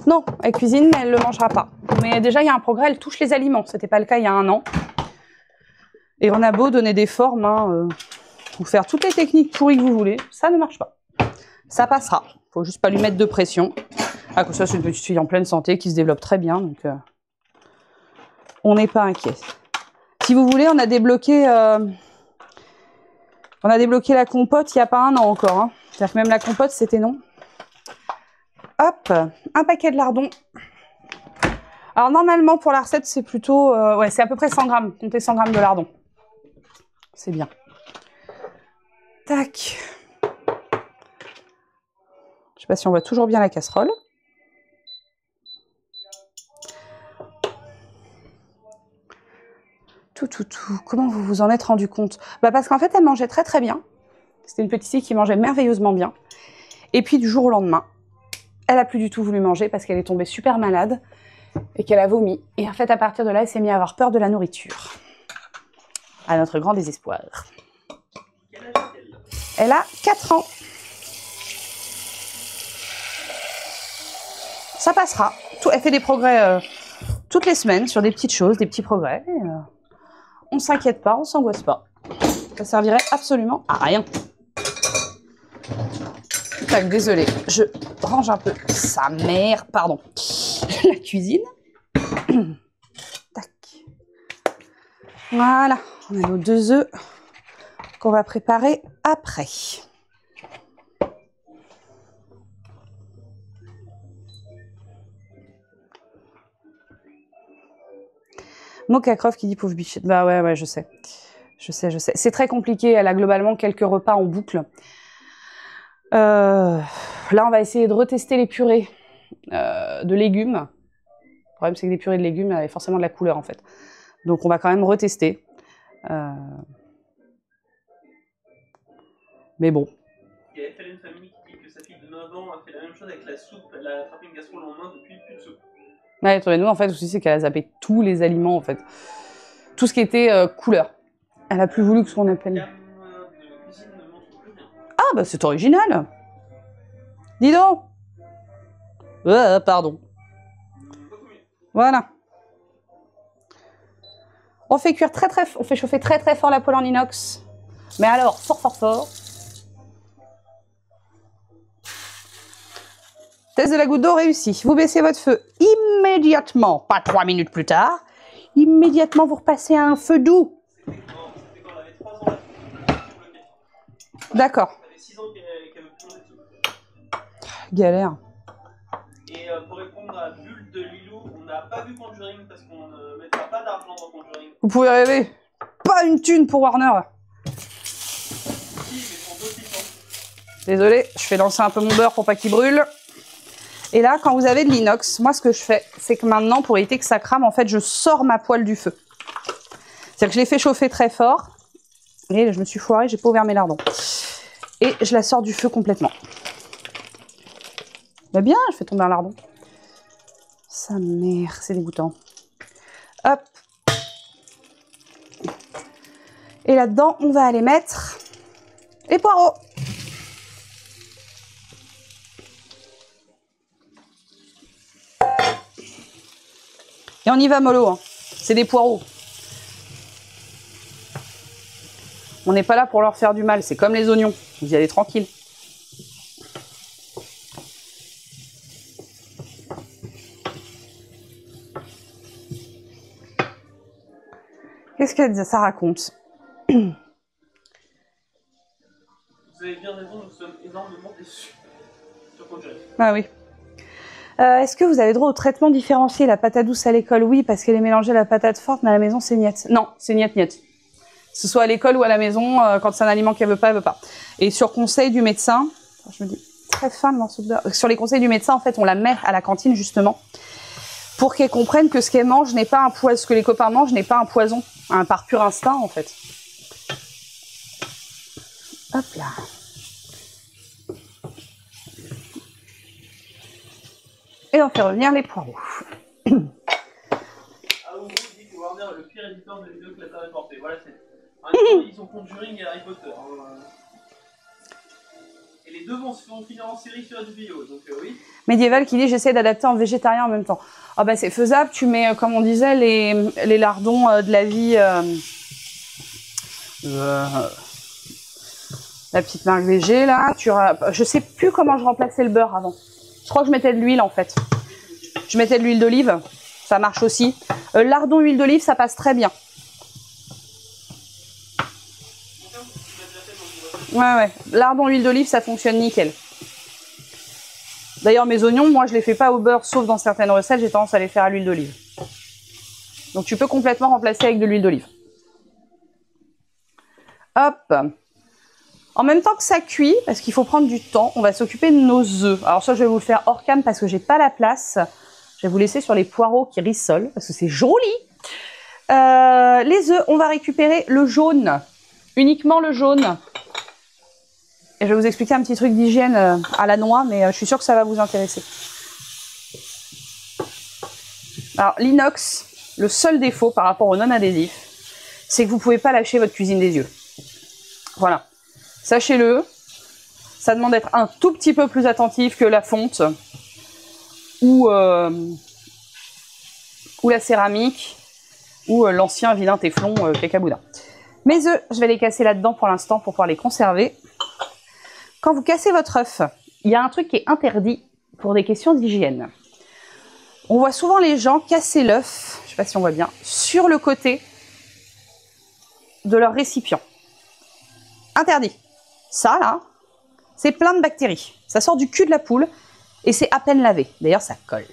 Non, elle cuisine, mais elle ne le mangera pas. Mais déjà, il y a un progrès, elle touche les aliments. C'était pas le cas il y a 1 an. Et on a beau donner des formes, hein, ou faire toutes les techniques pourries que vous voulez, ça ne marche pas. Ça passera. Faut juste pas lui mettre de pression. Ah, comme ça, c'est une petite fille en pleine santé qui se développe très bien, donc on n'est pas inquiet. Si vous voulez, on a débloqué la compote il n'y a pas 1 an encore. Hein. C'est-à-dire que même la compote, c'était non. Hop, un paquet de lardons. Alors normalement, pour la recette, c'est plutôt... ouais, c'est à peu près 100 grammes. Comptez 100 grammes de lardons. C'est bien. Tac. Je sais pas si on voit toujours bien la casserole. Tout. Comment vous vous en êtes rendu compte? Bah parce qu'en fait, elle mangeait très très bien. C'était une petite fille qui mangeait merveilleusement bien. Et puis du jour au lendemain, elle a plus du tout voulu manger parce qu'elle est tombée super malade et qu'elle a vomi. Et en fait, à partir de là, elle s'est mise à avoir peur de la nourriture. À notre grand désespoir. Quel âge a-t-elle? Elle a 4 ans. Ça passera. Elle fait des progrès toutes les semaines sur des petites choses, des petits progrès. Et, on s'inquiète pas, on s'angoisse pas. Ça servirait absolument à rien. Tac, désolé, je range un peu sa mère, pardon, la cuisine. Tac. Voilà, on a nos 2 œufs qu'on va préparer après. Mocha Croft qui dit pauvre bichette. Bah ouais, je sais. Je sais. C'est très compliqué, elle a globalement quelques repas en boucle. Là, on va essayer de retester les purées de légumes. Le problème, c'est que les purées de légumes avaient forcément de la couleur, en fait. Donc, on va quand même retester. Mais bon. Il y a une famille qui dit que sa fille de 9 ans a fait la même chose avec la soupe. Elle a attrapé une gastro le lendemain depuis plus de soupe. Ouais, nous, en fait, le souci, c'est qu'elle a zappé tous les aliments, en fait. Tout ce qui était couleur. Elle a plus voulu que ce qu'on appelle... De cuisine ne montre plus rien. Ah, bah, c'est original. Dis donc. Pardon. Voilà. On fait cuire on fait chauffer très très fort la poêle en inox. Mais alors, fort. Test de la goutte d'eau réussi. Vous baissez votre feu immédiatement, pas 3 minutes plus tard. Immédiatement, vous repassez à un feu doux. C'était quand elle avait 3 ans, là. D'accord. Ça fait 6 ans qu'elle veut plus manger de soupe. Galère. Et pour répondre à Bulle de Lilou, on n'a pas vu Conjuring parce qu'on ne mettra pas d'argent dans Conjuring. Vous pouvez rêver. Pas une thune pour Warner. Si, mais pour d'autres licences. Désolé, je fais lancer un peu mon beurre pour pas qu'il brûle. Et là, quand vous avez de l'inox, moi ce que je fais, c'est que maintenant, pour éviter que ça crame, en fait, je sors ma poêle du feu. C'est-à-dire que je l'ai fait chauffer très fort. Et je me suis foirée, j'ai pas ouvert mes lardons. Et je la sors du feu complètement. Bah bien, je fais tomber un lardon. Sa mère, c'est dégoûtant. Hop. Et là-dedans, on va aller mettre les poireaux. Et on y va mollo, hein. C'est des poireaux. On n'est pas là pour leur faire du mal, c'est comme les oignons. Vous y allez tranquille. Qu'est-ce qu'elle dit? Ça raconte. Vous avez bien raison, nous sommes énormément déçus sur Conjuring. Ah oui. Est-ce que vous avez droit au traitement différencié? La patate douce à l'école, oui, parce qu'elle est mélangée à la patate forte, mais à la maison, c'est niet. Non, c'est niet. Que ce soit à l'école ou à la maison, quand c'est un aliment qu'elle veut pas, elle veut pas. Et sur conseil du médecin, je me dis très fin le morceau de beurre. Sur les conseils du médecin, en fait, on la met à la cantine justement pour qu'elle comprenne que ce qu'elle mange n'est pas un poison, ce que les copains mangent n'est pas un poison, par pur instinct en fait. Hop là. Et on fait revenir les poireaux. Aouro dit que Warner est le pire éditeur de vidéos que la Terre ait porté. Voilà, c'est. En même temps, ils ont Conjuring et Harry Potter. Et les deux vont finir en série sur HBO, donc oui. Médiéval qui dit j'essaie d'adapter en végétarien en même temps. Ah bah c'est faisable, tu mets, comme on disait, les lardons de la vie... la petite marque VG là, je sais plus comment je remplaçais le beurre avant. Je crois que je mettais de l'huile en fait. Je mettais de l'huile d'olive, ça marche aussi. Lardon huile d'olive, ça passe très bien. Ouais, lardon huile d'olive, ça fonctionne nickel. D'ailleurs mes oignons, moi je les fais pas au beurre, sauf dans certaines recettes, j'ai tendance à les faire à l'huile d'olive. Donc tu peux complètement remplacer avec de l'huile d'olive. Hop. En même temps que ça cuit, parce qu'il faut prendre du temps, on va s'occuper de nos œufs. Alors ça, je vais vous le faire hors cam parce que j'ai pas la place. Je vais vous laisser sur les poireaux qui rissolent parce que c'est joli. Les œufs, on va récupérer le jaune, uniquement le jaune. Et je vais vous expliquer un petit truc d'hygiène à la noix, mais je suis sûre que ça va vous intéresser. Alors l'inox, le seul défaut par rapport au non adhésif, c'est que vous pouvez pas lâcher votre cuisine des yeux. Voilà. Sachez-le, ça demande d'être un tout petit peu plus attentif que la fonte ou la céramique ou l'ancien vilain téflon cacaboudin. Mes œufs, je vais les casser là-dedans pour l'instant pour pouvoir les conserver. Quand vous cassez votre œuf, il y a un truc qui est interdit pour des questions d'hygiène. On voit souvent les gens casser l'œuf, je ne sais pas si on voit bien, sur le côté de leur récipient. Interdit. Ça, là, c'est plein de bactéries. Ça sort du cul de la poule et c'est à peine lavé. D'ailleurs, ça colle.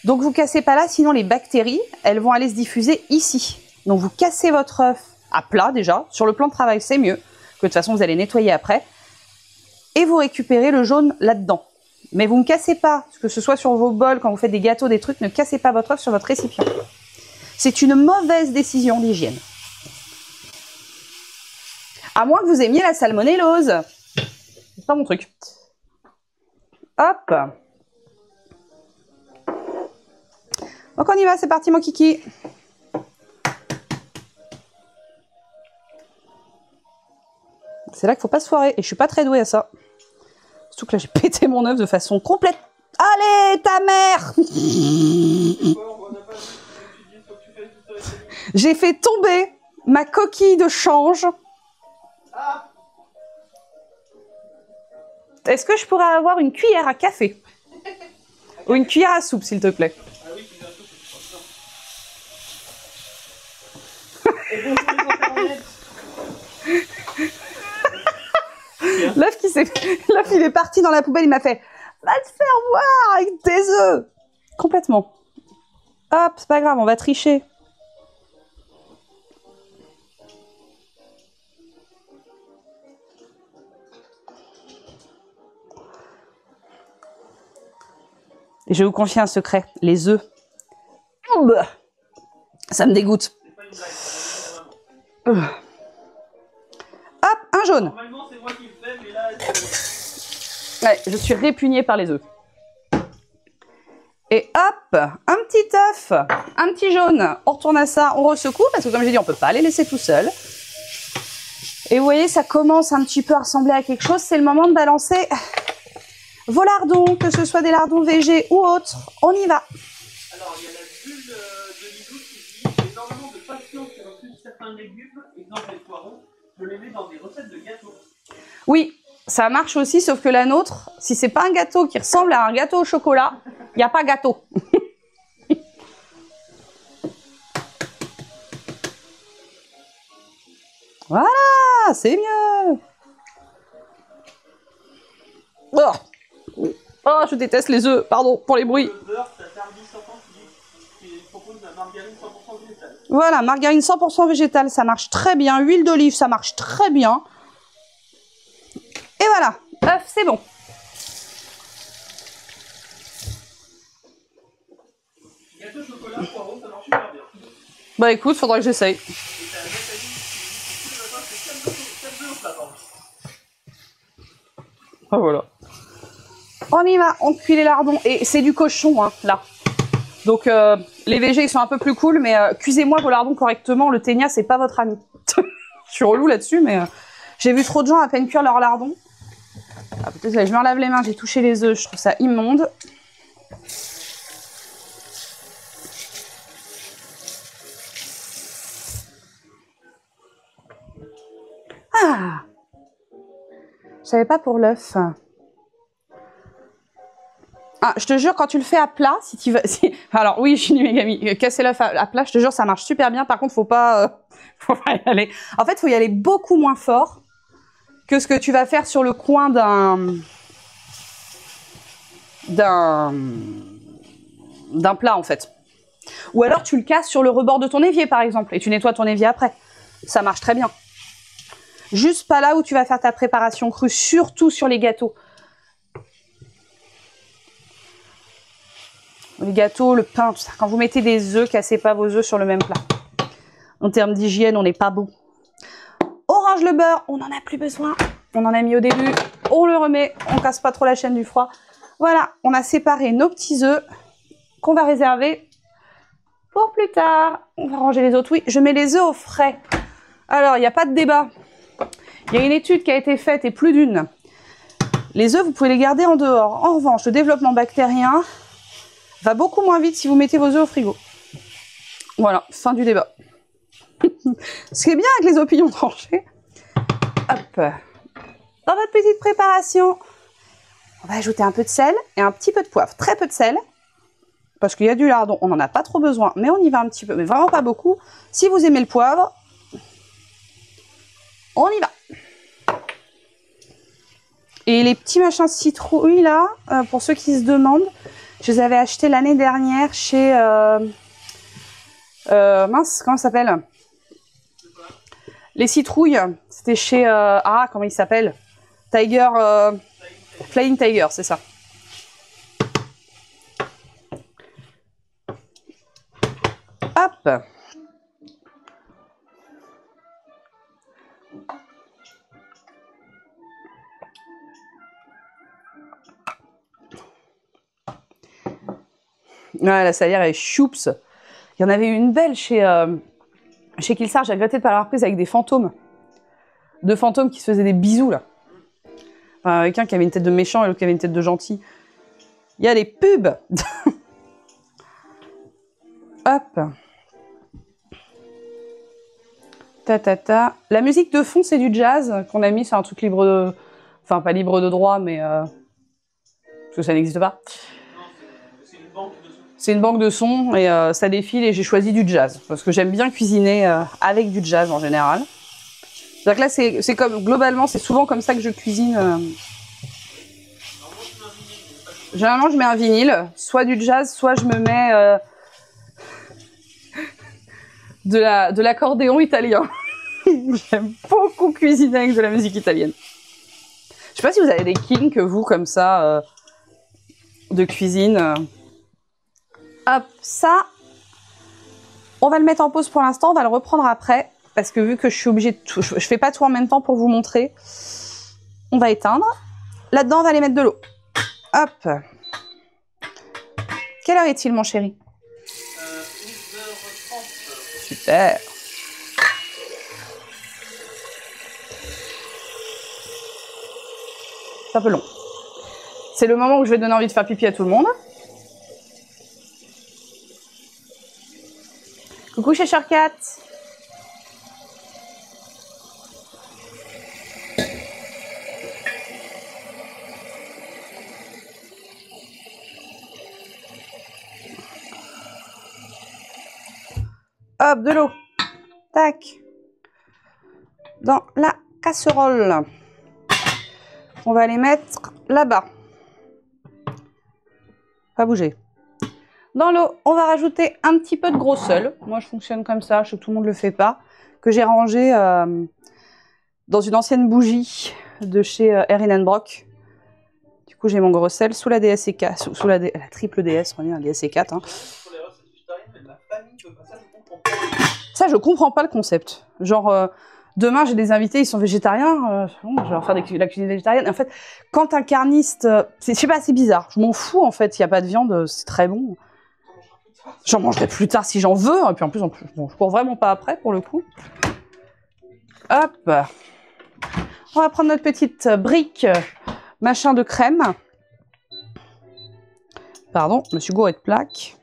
Donc, vous cassez pas là, sinon les bactéries, elles vont aller se diffuser ici. Donc, vous cassez votre œuf à plat, déjà. Sur le plan de travail, c'est mieux. Que de toute façon, vous allez nettoyer après. Et vous récupérez le jaune là-dedans. Mais vous ne cassez pas, que ce soit sur vos bols, quand vous faites des gâteaux, des trucs, ne cassez pas votre œuf sur votre récipient. C'est une mauvaise décision d'hygiène. À moins que vous aimiez la salmonellose. C'est pas mon truc. Hop. Donc on y va, c'est parti mon kiki. C'est là qu'il faut pas se foirer. Et je suis pas très douée à ça. Surtout que là j'ai pété mon œuf de façon complète. Allez, ta mère. J'ai fait tomber ma coquille de change. Est-ce que je pourrais avoir une cuillère à café? Ou une cuillère à soupe, s'il te plaît? Ah oui, cuillère à soupe, c'est pas ça. Et bonjour les internet. L'œuf, il est parti dans la poubelle, il m'a fait « Va te faire voir avec tes œufs !» Complètement. Hop, c'est pas grave, on va tricher. Et je vais vous confier un secret, les œufs. Ça me dégoûte. Hop, un jaune. Normalement, c'est moi qui le fais, mais là... Ouais, je suis répugnée par les œufs. Et hop, un petit œuf, un petit jaune. On retourne à ça, on ressecoue, parce que comme j'ai dit, on ne peut pas les laisser tout seuls. Et vous voyez, ça commence un petit peu à ressembler à quelque chose. C'est le moment de balancer vos lardons, que ce soit des lardons VG ou autres. On y va. Alors, il y a la bulle de Lidl qui dit « J'ai énormément de patience qui refusent certains légumes, exemple les poireaux, je les mets dans des recettes de gâteaux. » Oui, ça marche aussi, sauf que la nôtre, si c'est pas un gâteau qui ressemble à un gâteau au chocolat, il n'y a pas gâteau. Voilà, c'est mieux. Oh. Oh, je déteste les œufs, pardon pour les bruits. Le beurre, ça tardit 100 ans qui propose la margarine 100% végétale. Voilà, margarine 100% végétale, ça marche très bien. Huile d'olive, ça marche très bien. Et voilà, œuf, c'est bon. Gâteau chocolat, poireau, ça marche super bien. Bah écoute, faudra que j'essaye. Et t'as un mec qui dit tous les matins, c'est 4 œufs au plat, pardon. Ah voilà. On y va, on cuit les lardons. Et c'est du cochon, hein, là. Donc, les végés, ils sont un peu plus cool, mais cuisez-moi vos lardons correctement. Le ténia, c'est pas votre ami. Je suis relou là-dessus, mais j'ai vu trop de gens à peine cuire leurs lardons. Ah, je me lave les mains, j'ai touché les œufs, je trouve ça immonde. Ah! Je savais pas pour l'œuf. Ah, je te jure, quand tu le fais à plat, si tu veux... Alors oui, je suis une Megami. Casser l'œuf à plat, je te jure, ça marche super bien. Par contre, faut pas y aller. En fait, il faut y aller beaucoup moins fort que ce que tu vas faire sur le coin d'un plat, en fait. Ou alors, tu le casses sur le rebord de ton évier, par exemple, et tu nettoies ton évier après. Ça marche très bien. Juste pas là où tu vas faire ta préparation crue, surtout sur les gâteaux. Les gâteaux, le pain, tout ça. Quand vous mettez des œufs, cassez pas vos œufs sur le même plat. En termes d'hygiène, on n'est pas bon. On range le beurre, on n'en a plus besoin. On en a mis au début, on le remet, on casse pas trop la chaîne du froid. Voilà, on a séparé nos petits œufs qu'on va réserver pour plus tard. On va ranger les autres. Oui, je mets les œufs au frais. Alors, il n'y a pas de débat. Il y a une étude qui a été faite, et plus d'une. Les œufs, vous pouvez les garder en dehors. En revanche, le développement bactérien va beaucoup moins vite si vous mettez vos œufs au frigo. Voilà, fin du débat. Ce qui est bien avec les opinions tranchées. Hop. Dans votre petite préparation, on va ajouter un peu de sel et un petit peu de poivre. Très peu de sel, parce qu'il y a du lardon, on n'en a pas trop besoin, mais on y va un petit peu, mais vraiment pas beaucoup. Si vous aimez le poivre, on y va. Et les petits machins citrouilles là, pour ceux qui se demandent, je les avais achetés l'année dernière chez... mince, comment ça s'appelle? Les citrouilles, c'était chez... comment il s'appelle? Tiger... Flying Tiger, c'est ça. Hop. Ouais, la salière est choups. Il y en avait une belle chez Kilsar, j'ai regretté de ne pas l'avoir prise, avec des fantômes. Deux fantômes qui se faisaient des bisous, là. Enfin, avec un qui avait une tête de méchant et l'autre qui avait une tête de gentil. Il y a les pubs. Hop. Ta. La musique de fond, c'est du jazz qu'on a mis, c'est un truc libre de... Enfin, pas libre de droit, mais... Parce que ça n'existe pas. C'est une banque de sons. C'est une banque de sons et ça défile et j'ai choisi du jazz. Parce que j'aime bien cuisiner avec du jazz en général. Donc là, c'est comme... Globalement, c'est souvent comme ça que je cuisine. Généralement, je mets un vinyle. Soit du jazz, soit je me mets... de l'accordéon italien. J'aime beaucoup cuisiner avec de la musique italienne. Je sais pas si vous avez des kinks, vous, comme ça, de cuisine. Hop, ça, on va le mettre en pause pour l'instant, on va le reprendre après, parce que vu que je suis obligée de tout, je fais pas tout en même temps pour vous montrer, on va éteindre. Là-dedans, on va aller mettre de l'eau. Hop. Quelle heure est-il, mon chéri? 11h30. Super. C'est un peu long. C'est le moment où je vais donner envie de faire pipi à tout le monde. Coucou chez Shortcat. Hop, de l'eau. Tac. Dans la casserole. On va les mettre là-bas. Pas bouger. Dans l'eau, on va rajouter un petit peu de gros sel. Moi, je fonctionne comme ça, je sais que tout le monde ne le fait pas. Que j'ai rangé dans une ancienne bougie de chez Erin Brock. Du coup, j'ai mon gros sel sous la DS4, sous la triple DS, on va dire, la DS4. Hein. Ça, je comprends pas le concept. Genre, demain, j'ai des invités, ils sont végétariens, bon, je vais leur faire la cuisine végétarienne. En fait, quand un carniste, je sais pas, c'est bizarre. Je m'en fous, en fait, il n'y a pas de viande, c'est très bon. J'en mangerai plus tard si j'en veux. Et puis en plus, bon, je cours vraiment pas après, pour le coup. Hop. On va prendre notre petite brique machin de crème. Pardon, je me suis gourée de plaques.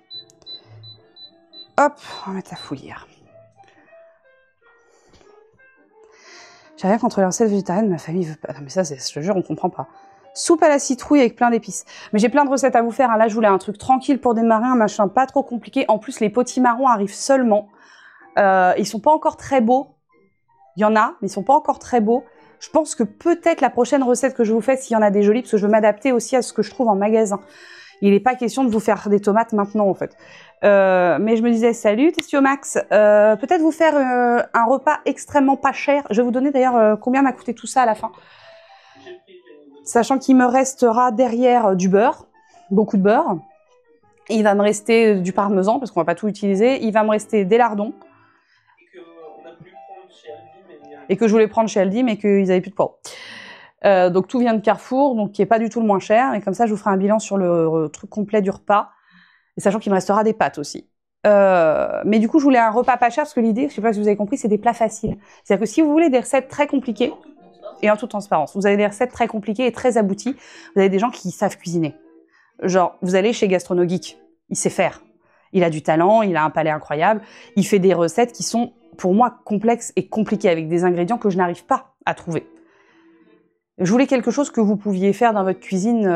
Hop, on va mettre la fouillière. J'ai rien contre les recettes végétariennes, ma famille veut pas. Non mais ça, je te jure, on comprend pas. Soupe à la citrouille avec plein d'épices. Mais j'ai plein de recettes à vous faire. Hein. Là, je voulais un truc tranquille pour démarrer, un machin pas trop compliqué. En plus, les potimarrons arrivent seulement. Ils sont pas encore très beaux. Il y en a, mais ils sont pas encore très beaux. Je pense que peut-être la prochaine recette que je vous fais, s'il y en a des jolies, parce que je veux m'adapter aussi à ce que je trouve en magasin. Il n'est pas question de vous faire des tomates maintenant, en fait. Mais je me disais, salut Testiomax, peut-être vous faire un repas extrêmement pas cher. Je vais vous donner d'ailleurs combien m'a coûté tout ça à la fin. Sachant qu'il me restera derrière du beurre, beaucoup de beurre. Il va me rester du parmesan, parce qu'on va pas tout utiliser. Il va me rester des lardons. Et que je voulais prendre chez Aldi, mais qu'ils n'avaient plus de poireaux. Donc tout vient de Carrefour, donc qui est pas du tout le moins cher. Et comme ça, je vous ferai un bilan sur le truc complet du repas. Et sachant qu'il me restera des pâtes aussi. Mais du coup, je voulais un repas pas cher, parce que l'idée, je sais pas si vous avez compris, c'est des plats faciles. C'est-à-dire que si vous voulez des recettes très compliquées, et en toute transparence, vous avez des recettes très compliquées et très abouties, vous avez des gens qui savent cuisiner. Genre, vous allez chez Gastrono Geek, il sait faire. Il a du talent, il a un palais incroyable, il fait des recettes qui sont, pour moi, complexes et compliquées, avec des ingrédients que je n'arrive pas à trouver. Je voulais quelque chose que vous pouviez faire dans votre cuisine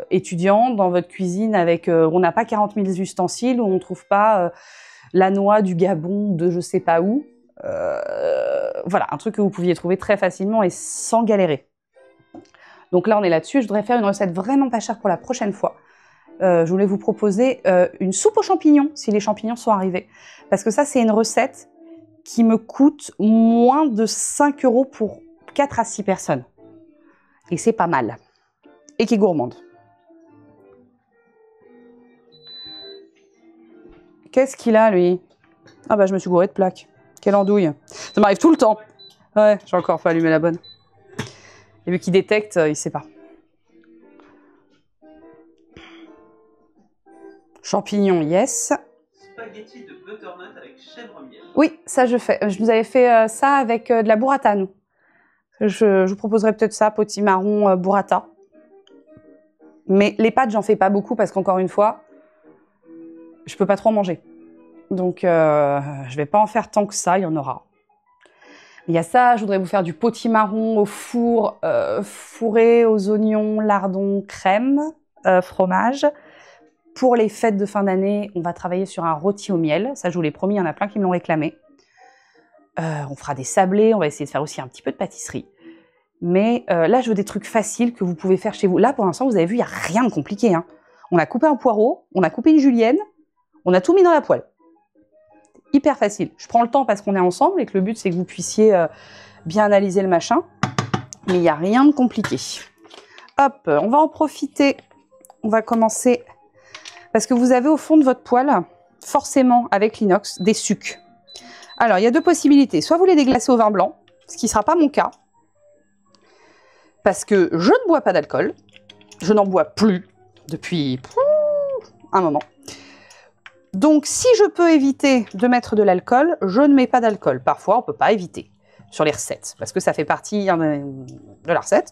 étudiante, dans votre cuisine avec... on n'a pas 40 000 ustensiles, où on ne trouve pas la noix du Gabon de je sais pas où. Voilà, un truc que vous pouviez trouver très facilement et sans galérer. Donc là, on est là-dessus. Je voudrais faire une recette vraiment pas chère pour la prochaine fois. Je voulais vous proposer une soupe aux champignons, si les champignons sont arrivés. Parce que ça, c'est une recette qui me coûte moins de 5 € pour 4 à 6 personnes. Et c'est pas mal. Et qui est gourmande. Qu'est-ce qu'il a, lui? Ah bah, je me suis gourée de plaques. Quelle andouille. Ça m'arrive tout le temps. Ouais, j'ai encore pas allumé la bonne. Et vu qu'il détecte, il sait pas. Champignons, yes. Spaghetti de butternut avec chèvre miel. Oui, ça je fais. Je vous avais fait ça avec de la burrata, nous. Je vous proposerai peut-être ça, potimarron, burrata. Mais les pâtes, j'en fais pas beaucoup parce qu'encore une fois, je peux pas trop en manger. Donc, je vais pas en faire tant que ça, il y en aura. Il y a ça, je voudrais vous faire du potimarron au four, fourré aux oignons, lardons, crème, fromage. Pour les fêtes de fin d'année, on va travailler sur un rôti au miel. Ça, je vous l'ai promis, il y en a plein qui me l'ont réclamé. On fera des sablés, on va essayer de faire aussi un petit peu de pâtisserie. Mais là, je veux des trucs faciles que vous pouvez faire chez vous. Là, pour l'instant, vous avez vu, il n'y a rien de compliqué. Hein. On a coupé un poireau, on a coupé une julienne, on a tout mis dans la poêle. Hyper facile. Je prends le temps parce qu'on est ensemble et que le but, c'est que vous puissiez bien analyser le machin. Mais il n'y a rien de compliqué. Hop, on va en profiter. On va commencer... Parce que vous avez au fond de votre poêle, forcément, avec l'inox, des sucs. Alors, il y a deux possibilités. Soit vous les déglacez au vin blanc, ce qui ne sera pas mon cas. Parce que je ne bois pas d'alcool. Je n'en bois plus depuis un moment. Donc, si je peux éviter de mettre de l'alcool, je ne mets pas d'alcool. Parfois, on ne peut pas éviter sur les recettes, parce que ça fait partie de la recette.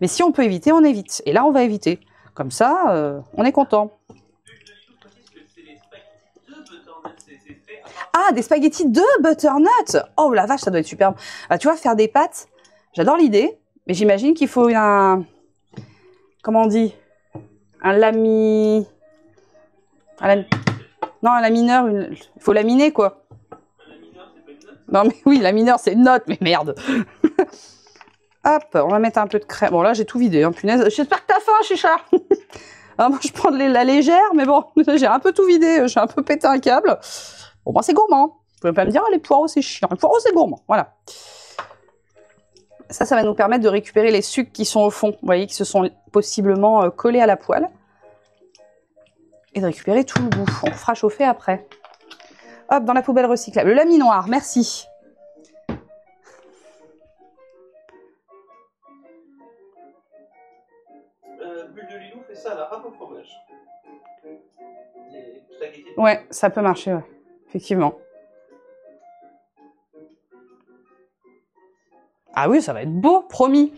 Mais si on peut éviter, on évite. Et là, on va éviter. Comme ça, on est content. Ah, des spaghettis de butternut! Oh la vache, ça doit être superbe. Ah, tu vois, faire des pâtes, j'adore l'idée, mais j'imagine qu'il faut un... Comment on dit? Un lami... Non, un lamineur, il faut laminer, quoi. Un lamineur, c'est pas une note? Non, mais oui, lamineur, c'est une note, mais merde. Hop, on va mettre un peu de crème. Bon, là, j'ai tout vidé, hein, punaise. J'espère que t'as faim, chicha. Alors, moi, je prends la légère, mais bon, j'ai un peu tout vidé. J'ai un peu pété un câble. Bon, moi, c'est gourmand. Vous pouvez pas me dire, les poireaux, c'est chiant. Les poireaux, c'est gourmand. Voilà. Ça va nous permettre de récupérer les sucs qui sont au fond. Vous voyez, qui se sont possiblement collés à la poêle. Et de récupérer tout le goût. On fera chauffer après. Hop, dans la poubelle recyclable. Le laminoir, merci. Bulle de Lilou fait ça à la râpe au fromage. Ouais, ça peut marcher, ouais. Effectivement. Ah oui, ça va être beau, promis.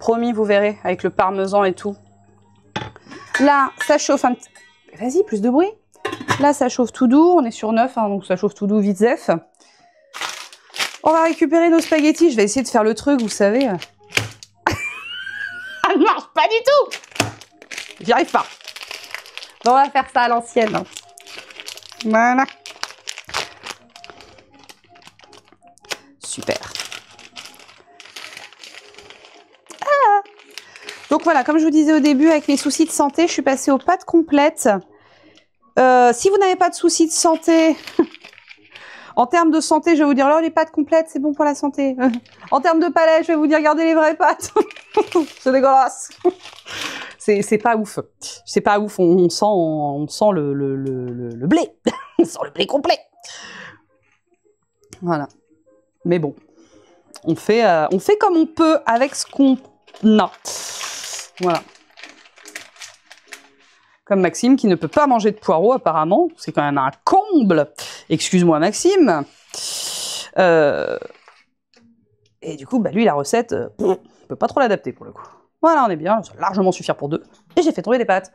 Promis, vous verrez, avec le parmesan et tout. Là, ça chauffe un petit... Vas-y, plus de bruit. Là, ça chauffe tout doux. On est sur 9, hein, donc ça chauffe tout doux, vite zef. On va récupérer nos spaghettis. Je vais essayer de faire le truc, vous savez. Ça ne marche pas du tout. J'y arrive pas. On va faire ça à l'ancienne. Hein. Voilà. Super. Ah. Donc voilà, comme je vous disais au début, avec les soucis de santé, je suis passée aux pâtes complètes. Si vous n'avez pas de soucis de santé, en termes de santé, je vais vous dire, alors les pâtes complètes, c'est bon pour la santé. En termes de palais, je vais vous dire, regardez les vraies pâtes. C'est dégueulasse. C'est pas ouf. C'est pas ouf. On sent le blé. On sent le blé complet. Voilà. Mais bon, on fait comme on peut avec ce qu'on a. Voilà. Comme Maxime qui ne peut pas manger de poireaux apparemment. C'est quand même un comble. Excuse-moi Maxime. Et du coup, bah, lui, la recette, on peut pas trop l'adapter pour le coup. Voilà, on est bien. Ça va largement suffire pour 2. Et j'ai fait tomber des pâtes.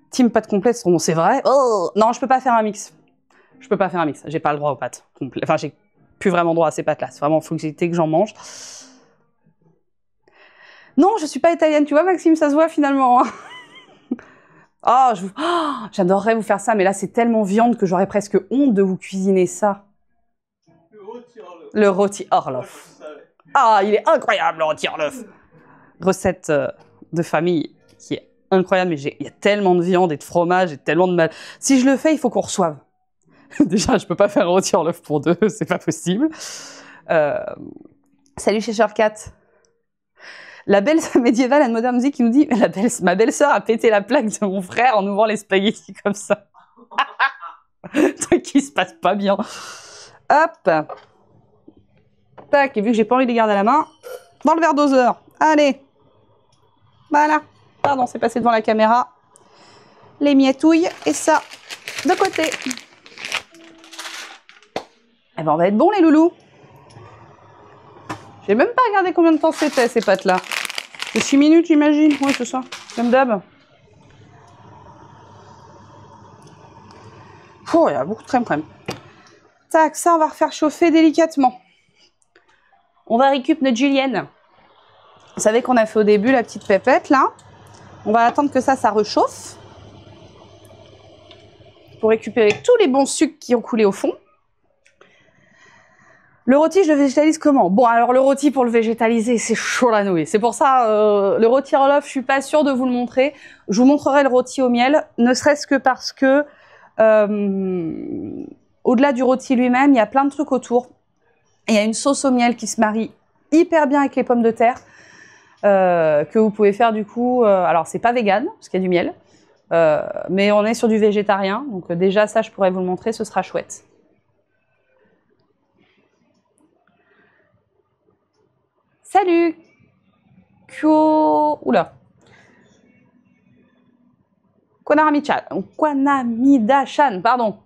Team pâtes complètes, c'est vrai. Oh non, je peux pas faire un mix. Je peux pas faire un mix. J'ai pas le droit aux pâtes complètes. Enfin, j'ai plus vraiment droit à ces pâtes-là. C'est vraiment faut que j'en mange. Non, je suis pas italienne. Tu vois, Maxime, ça se voit finalement. Oh, j'adorerais vous faire ça, mais là, c'est tellement viande que j'aurais presque honte de vous cuisiner ça. Le rôti Orloff. Ah, il est incroyable, le rôti Orloff. Recette de famille qui est incroyable, mais il y a tellement de viande et de fromage et tellement de mal. Si je le fais, il faut qu'on reçoive. Déjà, je peux pas faire un rôti Orloff pour 2, c'est pas possible. Salut chez Shortcat. La belle médiévale and modern music qui nous dit ma belle-sœur a pété la plaque de mon frère en ouvrant les spaghettis comme ça. Truc qui se passe pas bien. Hop. Tac, et vu que j'ai pas envie de les garder à la main, dans le verre doseur. Allez. Voilà. Pardon, c'est passé devant la caméra. Les mietouilles et ça de côté. Eh ben, on va être bon les loulous. J'ai même pas regardé combien de temps c'était ces pâtes-là. C'est 6 minutes, j'imagine. Oui, c'est ça. Comme d'hab. Oh, il y a beaucoup de crème. Tac, ça, on va refaire chauffer délicatement. On va récupérer notre julienne. Vous savez qu'on a fait au début la petite pépette, là. On va attendre que ça rechauffe. Pour récupérer tous les bons sucres qui ont coulé au fond. Le rôti, je le végétalise comment? Bon, alors le rôti pour le végétaliser, c'est chaud la nouille. C'est pour ça, le rôti Orloff, je suis pas sûre de vous le montrer. Je vous montrerai le rôti au miel, ne serait-ce que parce que, au-delà du rôti lui-même, il y a plein de trucs autour. Il y a une sauce au miel qui se marie hyper bien avec les pommes de terre, que vous pouvez faire du coup. Alors, c'est pas vegan, parce qu'il y a du miel, mais on est sur du végétarien. Donc déjà, ça, je pourrais vous le montrer, ce sera chouette. Salut Kyo... Oula. Kwanamida-chan, pardon.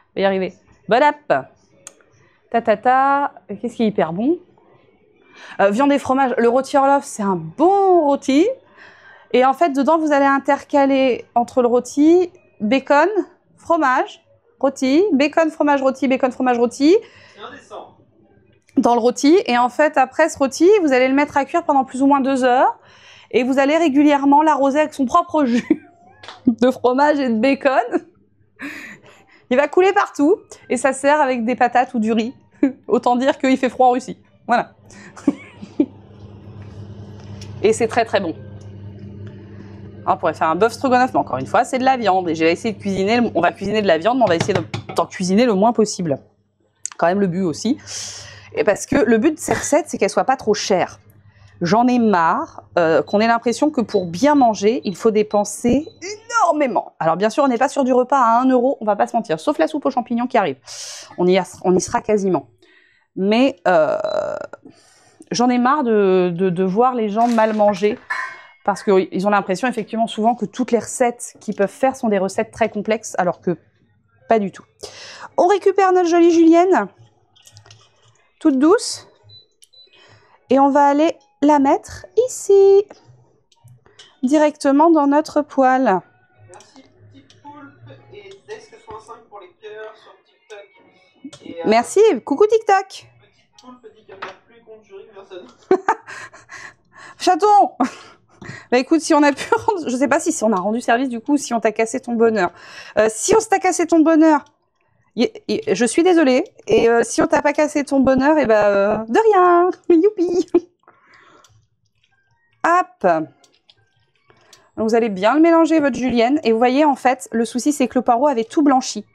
Je vais y arriver. Bon app. Tatata. Qu'est-ce qui est hyper bon? Viande et fromage. Le rôti Orloff, c'est un bon rôti. Et en fait, dedans, vous allez intercaler entre le rôti, bacon, fromage, rôti, bacon, fromage, rôti, bacon, fromage, rôti. C'est indécent. Dans le rôti, et en fait après ce rôti vous allez le mettre à cuire pendant plus ou moins 2 heures et vous allez régulièrement l'arroser avec son propre jus de fromage et de bacon. Il va couler partout et ça sert avec des patates ou du riz. Autant dire qu'il fait froid en Russie. Voilà. Et c'est très très bon. On pourrait faire un bœuf stroganoff, mais encore une fois c'est de la viande et j'ai essayé de cuisiner, on va cuisiner de la viande mais on va essayer d'en cuisiner le moins possible. Quand même le but aussi. Et parce que le but de cette recette, c'est qu'elle soit pas trop chère. J'en ai marre qu'on ait l'impression que pour bien manger, il faut dépenser énormément. Alors bien sûr, on n'est pas sur du repas à 1 €, on va pas se mentir, sauf la soupe aux champignons qui arrive. On y sera quasiment. Mais j'en ai marre de voir les gens mal manger parce qu'ils ont l'impression effectivement souvent que toutes les recettes qu'ils peuvent faire sont des recettes très complexes, alors que pas du tout. On récupère notre jolie julienne. toute douce. Et on va aller la mettre ici, directement dans notre poêle. Merci Petite Poulpe et Desk65 pour les cœurs sur TikTok. Et, Merci, coucou TikTok. Petite Poulpe dit qu'elle n'a plus contre jury personne. Chaton. Bah écoute, si on a pu rendre... Je sais pas si on a rendu service du coup, ou si on t'a cassé ton bonheur. Si on t'a cassé ton bonheur, je suis désolée. Et si on t'a pas cassé ton bonheur, et ben de rien. Youpi. Hop. Donc, vous allez bien le mélanger, votre julienne. Et vous voyez, en fait, le souci, c'est que le poireau avait tout blanchi.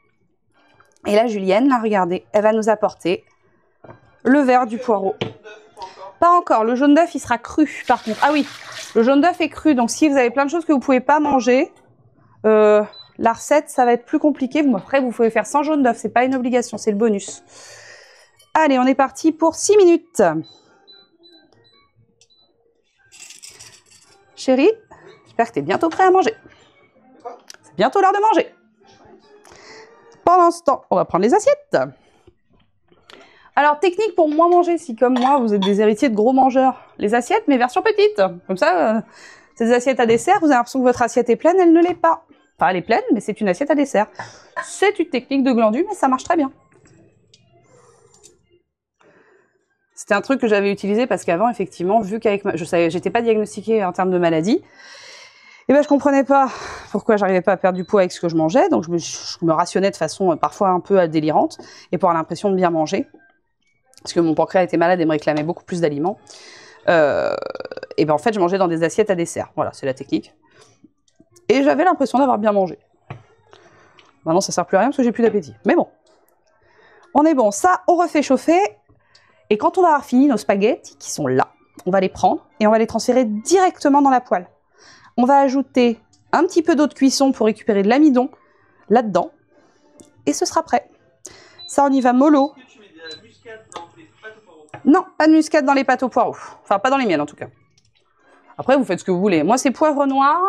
Et la julienne, là, regardez, elle va nous apporter le vert du poireau. Pas encore. Le jaune d'œuf, il sera cru, par contre. Ah oui, le jaune d'œuf est cru. Donc, si vous avez plein de choses que vous pouvez pas manger, la recette, ça va être plus compliqué. Bon, après, vous pouvez faire sans jaune d'œuf. C'est pas une obligation, c'est le bonus. Allez, on est parti pour 6 minutes. Chérie, j'espère que tu es bientôt prêt à manger. C'est bientôt l'heure de manger. Pendant ce temps, on va prendre les assiettes. Alors, technique pour moins manger, si comme moi, vous êtes des héritiers de gros mangeurs. Les assiettes, mais version petite. Comme ça, c'est des assiettes à dessert. Vous avez l'impression que votre assiette est pleine, elle ne l'est pas. Enfin, elle est pleine, mais c'est une assiette à dessert. C'est une technique de glandu, mais ça marche très bien. C'était un truc que j'avais utilisé parce qu'avant, effectivement, vu qu'avec j'étais pas diagnostiquée en termes de maladie, et ben je comprenais pas pourquoi j'arrivais pas à perdre du poids avec ce que je mangeais, donc je me rationnais de façon parfois un peu délirante et pour avoir l'impression de bien manger, parce que mon pancréas était malade et me réclamait beaucoup plus d'aliments. Et ben en fait, je mangeais dans des assiettes à dessert. Voilà, c'est la technique. Et j'avais l'impression d'avoir bien mangé. Maintenant, ça sert plus à rien parce que j'ai plus d'appétit. Mais bon, on est bon. Ça, on refait chauffer. Et quand on va avoir fini nos spaghettis qui sont là, on va les prendre et on va les transférer directement dans la poêle. On va ajouter un petit peu d'eau de cuisson pour récupérer de l'amidon là-dedans. Et ce sera prêt. Ça, on y va mollo. Est-ce que tu mets de la muscade dans tes pâtes au poireau? Non, pas de muscade dans les pâtes au poireau. Enfin, pas dans les miennes en tout cas. Après, vous faites ce que vous voulez. Moi, c'est poivre noir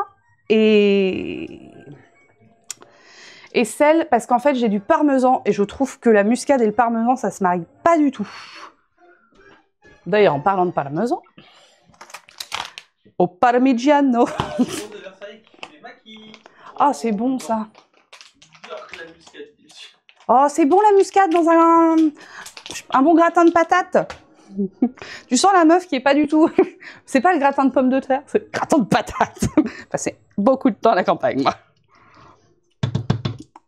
et sel, parce qu'en fait, j'ai du parmesan et je trouve que la muscade et le parmesan, ça se marie pas du tout. D'ailleurs, en parlant de parmesan, au parmigiano. Ah, c'est bon ça. Oh, c'est bon la muscade dans un bon gratin de patates. Tu sens la meuf qui est pas du tout... C'est pas le gratin de pommes de terre, c'est le gratin de patates. Passé beaucoup de temps à la campagne, moi.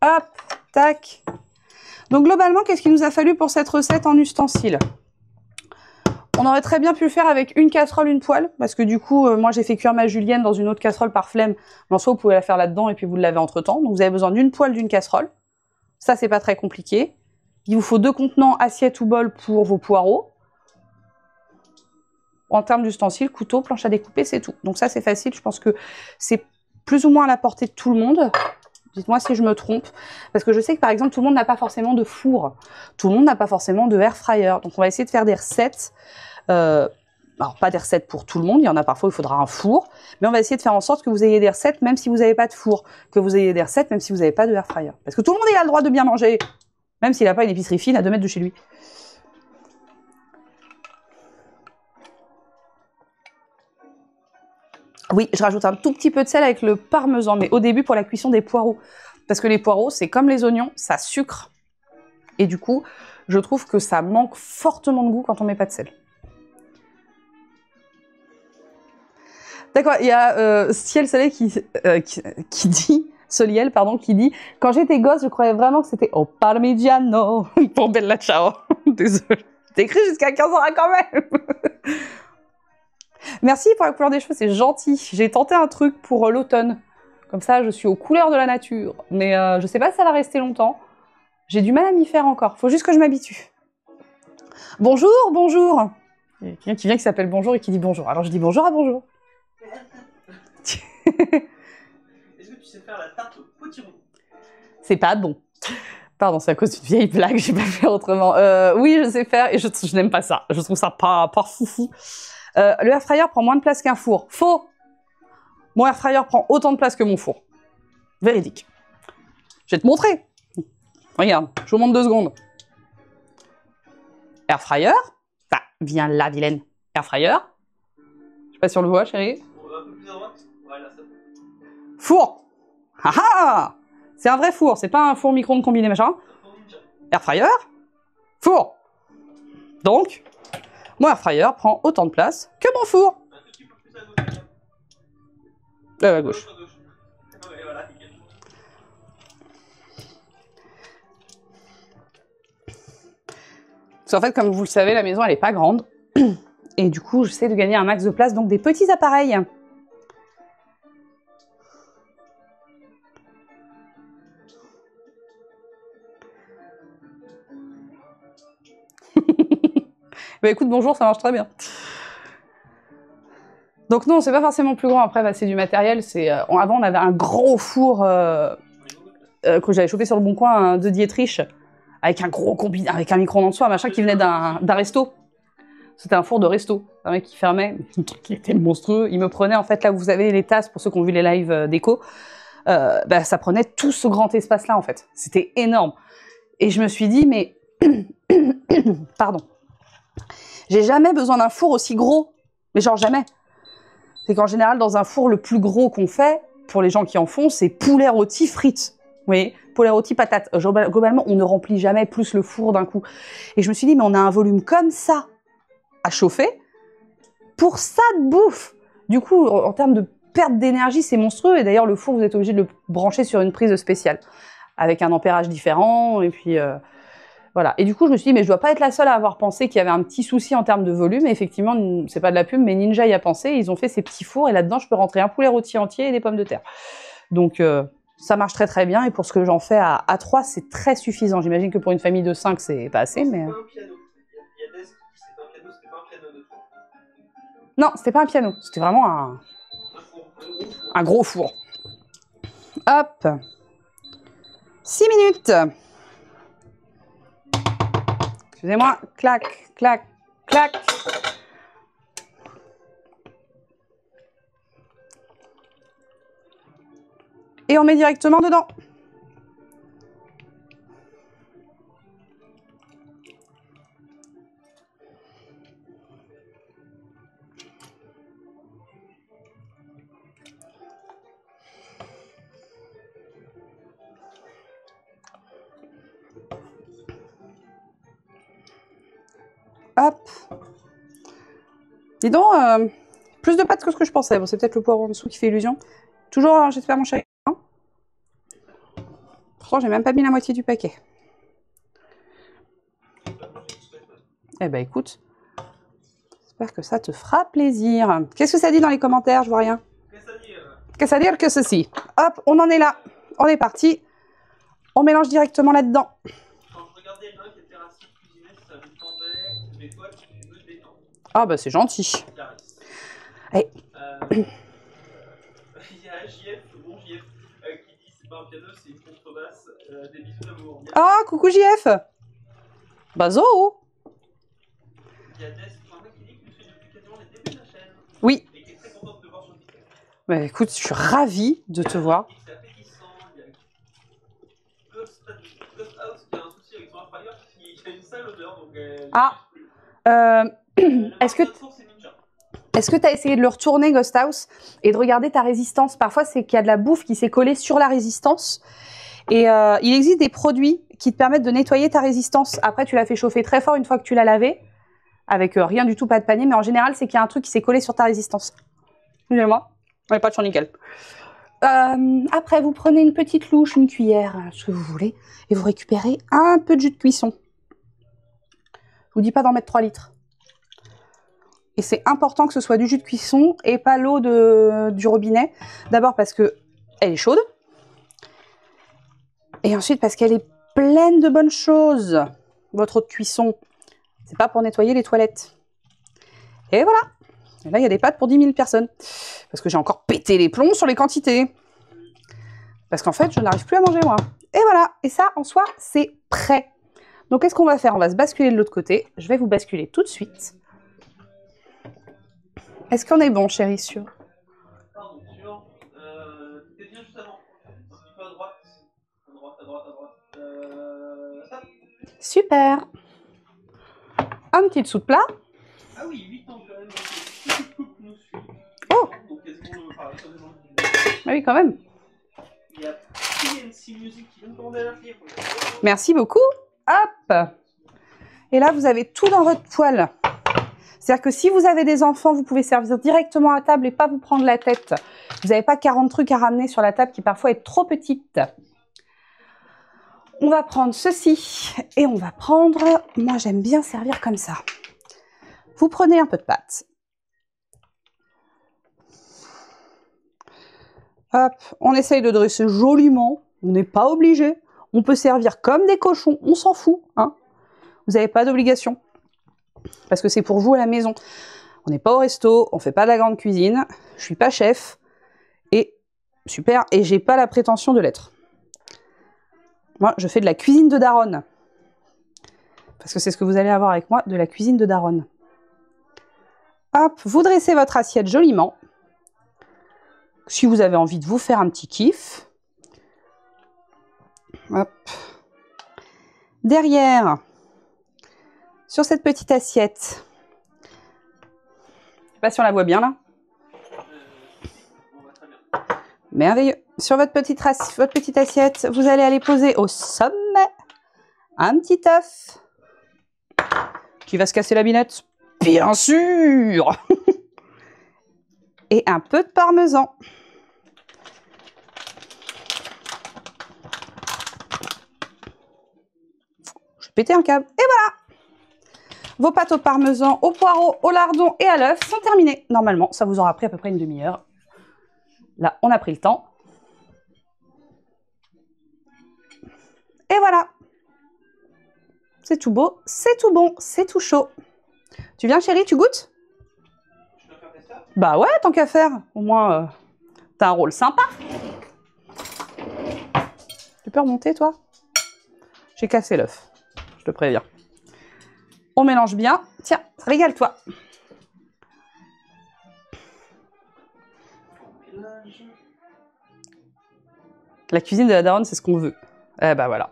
Hop, tac. Donc globalement, qu'est-ce qu'il nous a fallu pour cette recette en ustensiles? On aurait très bien pu le faire avec une casserole, une poêle, parce que du coup, moi j'ai fait cuire ma julienne dans une autre casserole par flemme. Mais en soi, vous pouvez la faire là-dedans et puis vous le lavez entre-temps. Donc vous avez besoin d'une poêle, d'une casserole. Ça, c'est pas très compliqué. Il vous faut 2 contenants, assiette ou bol pour vos poireaux. En termes d'ustensiles, couteau, planche à découper, c'est tout. Donc ça, c'est facile. Je pense que c'est plus ou moins à la portée de tout le monde. Dites-moi si je me trompe. Parce que je sais que, par exemple, tout le monde n'a pas forcément de four. Tout le monde n'a pas forcément de air fryer. Donc, on va essayer de faire des recettes. Alors, pas des recettes pour tout le monde. Il y en a parfois, il faudra un four. Mais on va essayer de faire en sorte que vous ayez des recettes, même si vous n'avez pas de four. Que vous ayez des recettes, même si vous n'avez pas de air fryer. Parce que tout le monde a le droit de bien manger. Même s'il n'a pas une épicerie fine à 2 mètres de chez lui. Oui, je rajoute un tout petit peu de sel avec le parmesan, mais au début pour la cuisson des poireaux. Parce que les poireaux, c'est comme les oignons, ça sucre. Et du coup, je trouve que ça manque fortement de goût quand on met pas de sel. D'accord, il y a Ciel Soleil qui dit... Soliel, pardon, qui dit « Quand j'étais gosse, je croyais vraiment que c'était au parmigiano pour Bella Ciao. » Désolée. T'as écrit jusqu'à 15 ans quand même. Merci pour la couleur des cheveux, c'est gentil. J'ai tenté un truc pour l'automne. Comme ça, je suis aux couleurs de la nature. Mais je sais pas si ça va rester longtemps. J'ai du mal à m'y faire encore. Faut juste que je m'habitue. Bonjour, bonjour. Il y a quelqu'un qui vient qui s'appelle Bonjour et qui dit bonjour. Alors je dis bonjour à bonjour. Est-ce que tu sais faire la tarte au potiron? C'est pas bon. Pardon, c'est à cause d'une vieille blague, j'ai pas fait autrement. Oui, je sais faire et je n'aime pas ça. Je trouve ça pas foufou. Le air fryer prend moins de place qu'un four. Faux. Mon air fryer prend autant de place que mon four. Véridique. Je vais te montrer. Regarde, je vous montre 2 secondes. Air fryer. Enfin, viens là, vilaine. Air fryer. Je sais pas si on le voit, chérie. Un peu plus à droite. Voilà, ça. Four. Ah ah! C'est un vrai four, c'est pas un four micro-ondes combiné machin. Air fryer. Four. Donc, mon air fryer prend autant de place que mon four. Un tout petit peu plus à gauche. À gauche. Ouais, voilà, nickel. Parce qu'en fait, comme vous le savez, la maison, elle est pas grande. Et du coup, j'essaie de gagner un max de place, donc des petits appareils. Bah écoute, bonjour, ça marche très bien. Donc non, c'est pas forcément plus grand. Après, bah, c'est du matériel. Avant, on avait un gros four que j'avais chopé sur le Bon Coin de Dietrich, avec un gros combiné, avec un micro-ondes en dessous, un machin qui venait d'un resto. C'était un four de resto. Un mec qui fermait, un truc qui était monstrueux. Il me prenait, en fait, là où vous avez les tasses, pour ceux qui ont vu les lives d'écho, bah, ça prenait tout ce grand espace-là, en fait. C'était énorme. Et je me suis dit, mais... Pardon. J'ai jamais besoin d'un four aussi gros. Mais genre jamais. C'est qu'en général, dans un four, le plus gros qu'on fait, pour les gens qui en font, c'est poulet rôti frites. Vous voyez, poulet rôti patate. Globalement, on ne remplit jamais plus le four d'un coup. Et je me suis dit, mais on a un volume comme ça à chauffer pour ça de bouffe. Du coup, en termes de perte d'énergie, c'est monstrueux. Et d'ailleurs, le four, vous êtes obligé de le brancher sur une prise spéciale, avec un ampérage différent. Et puis... voilà. Et du coup, je me suis dit, mais je dois pas être la seule à avoir pensé qu'il y avait un petit souci en termes de volume. Et effectivement, c'est pas de la pub, mais Ninja y a pensé. Ils ont fait ces petits fours et là-dedans, je peux rentrer un poulet rôti entier et des pommes de terre. Donc, ça marche très très bien. Et pour ce que j'en fais à 3, c'est très suffisant. J'imagine que pour une famille de 5, c'est pas assez, mais... C'est pas un piano. Il y a des qui disent que c'est un piano, c'était pas un piano de tour. Non, c'était pas un piano. C'était vraiment un gros four. Hop. 6 minutes. Excusez-moi, clac, clac, clac. Et on met directement dedans. Hop. Dis donc, plus de pâtes que ce que je pensais. Bon, c'est peut-être le poireau en dessous qui fait illusion. Toujours, j'espère, mon chéri. Hein, pourtant, j'ai même pas mis la moitié du paquet. Eh ben, écoute. J'espère que ça te fera plaisir. Qu'est-ce que ça dit dans les commentaires? Je vois rien. Qu'est-ce que ça dire que ceci? Hop, on en est là. On est parti. On mélange directement là-dedans. Quand je regardais l'un qui était rassis cuisiné, ça me tendait, mais toi, tu veux te détendre. Ah bah c'est gentil. Allez. Il y a JF, le bon JF, qui dit c'est pas un piano, c'est une contrebasse. Des bisous d'amour. Ah, coucou JF. Bazo. Il y a Des, un mec qui dit que tu fais depuis quasiment les débuts de la chaîne. Oui. Et qui est très content de te voir sur TikTok. Bah écoute, je suis ravie de te voir. C'est appétissant. Il y a Ghost House qui a un souci avec son air fryer qui a une sale odeur. Donc, Est-ce que tu as essayé de le retourner, Ghost House, et de regarder ta résistance? Parfois, c'est qu'il y a de la bouffe qui s'est collée sur la résistance. Et il existe des produits qui te permettent de nettoyer ta résistance. Après, tu l'as fait chauffer très fort une fois que tu l'as lavé, avec rien du tout, pas de panier. Mais en général, c'est qu'il y a un truc qui s'est collé sur ta résistance. Excusez-moi, on n'est pas de champ nickel. Après, vous prenez une petite louche, une cuillère, ce que vous voulez, et vous récupérez un peu de jus de cuisson. Je vous dis pas d'en mettre 3 litres. Et c'est important que ce soit du jus de cuisson et pas l'eau du robinet. D'abord parce que elle est chaude. Et ensuite parce qu'elle est pleine de bonnes choses. Votre eau de cuisson, c'est pas pour nettoyer les toilettes. Et voilà. Et là, il y a des pâtes pour 10 000 personnes. Parce que j'ai encore pété les plombs sur les quantités. Parce qu'en fait, je n'arrive plus à manger, moi. Et voilà. Et ça, en soi, c'est prêt. Donc, qu'est-ce qu'on va faire? On va se basculer de l'autre côté. Je vais vous basculer tout de suite. Est-ce qu'on est bon, chérie, sûr? Pardon, sûr. T'es bien juste avant. C'est du peu à droite. À droite. Stop. Super. un petit dessous de plat. Ah oui, 8 ans quand même. Petite coupe nous suit. Oh. Donc quasiment sur des gens. Ah oui, quand même. Il y a PNC Music qui vient de commander un livre. Merci beaucoup. Hop. Et là, vous avez tout dans votre poêle. C'est-à-dire que si vous avez des enfants, vous pouvez servir directement à table et pas vous prendre la tête. Vous n'avez pas 40 trucs à ramener sur la table qui parfois est trop petite. On va prendre ceci et on va prendre... Moi, j'aime bien servir comme ça. Vous prenez un peu de pâte. Hop, on essaye de dresser joliment. On n'est pas obligé. On peut servir comme des cochons. On s'en fout, hein. Vous n'avez pas d'obligation. Parce que c'est pour vous à la maison. On n'est pas au resto, on fait pas de la grande cuisine, je suis pas chef, et super, et j'ai pas la prétention de l'être. Moi, je fais de la cuisine de daronne. Parce que c'est ce que vous allez avoir avec moi, de la cuisine de daronne. Hop, vous dressez votre assiette joliment. Si vous avez envie de vous faire un petit kiff. Hop. Derrière, sur cette petite assiette, je sais pas si on la voit bien là. Merveilleux. Sur votre petite assiette, vous allez aller poser au sommet un petit œuf qui va se casser la binette, bien sûr. Et un peu de parmesan. Je vais péter un câble. Et voilà. Vos pâtes au parmesan, au poireau, au lardon et à l'œuf sont terminées. Normalement, ça vous aura pris à peu près une demi-heure. Là, on a pris le temps. Et voilà. C'est tout beau, c'est tout bon, c'est tout chaud. Tu viens, chérie, tu goûtes? Je peux faire ça? Bah ouais, tant qu'à faire. Au moins, t'as un rôle sympa. Tu peux remonter, toi? J'ai cassé l'œuf. Je te préviens. On mélange bien. Tiens, régale-toi. La cuisine de la daronne, c'est ce qu'on veut. Eh ben voilà.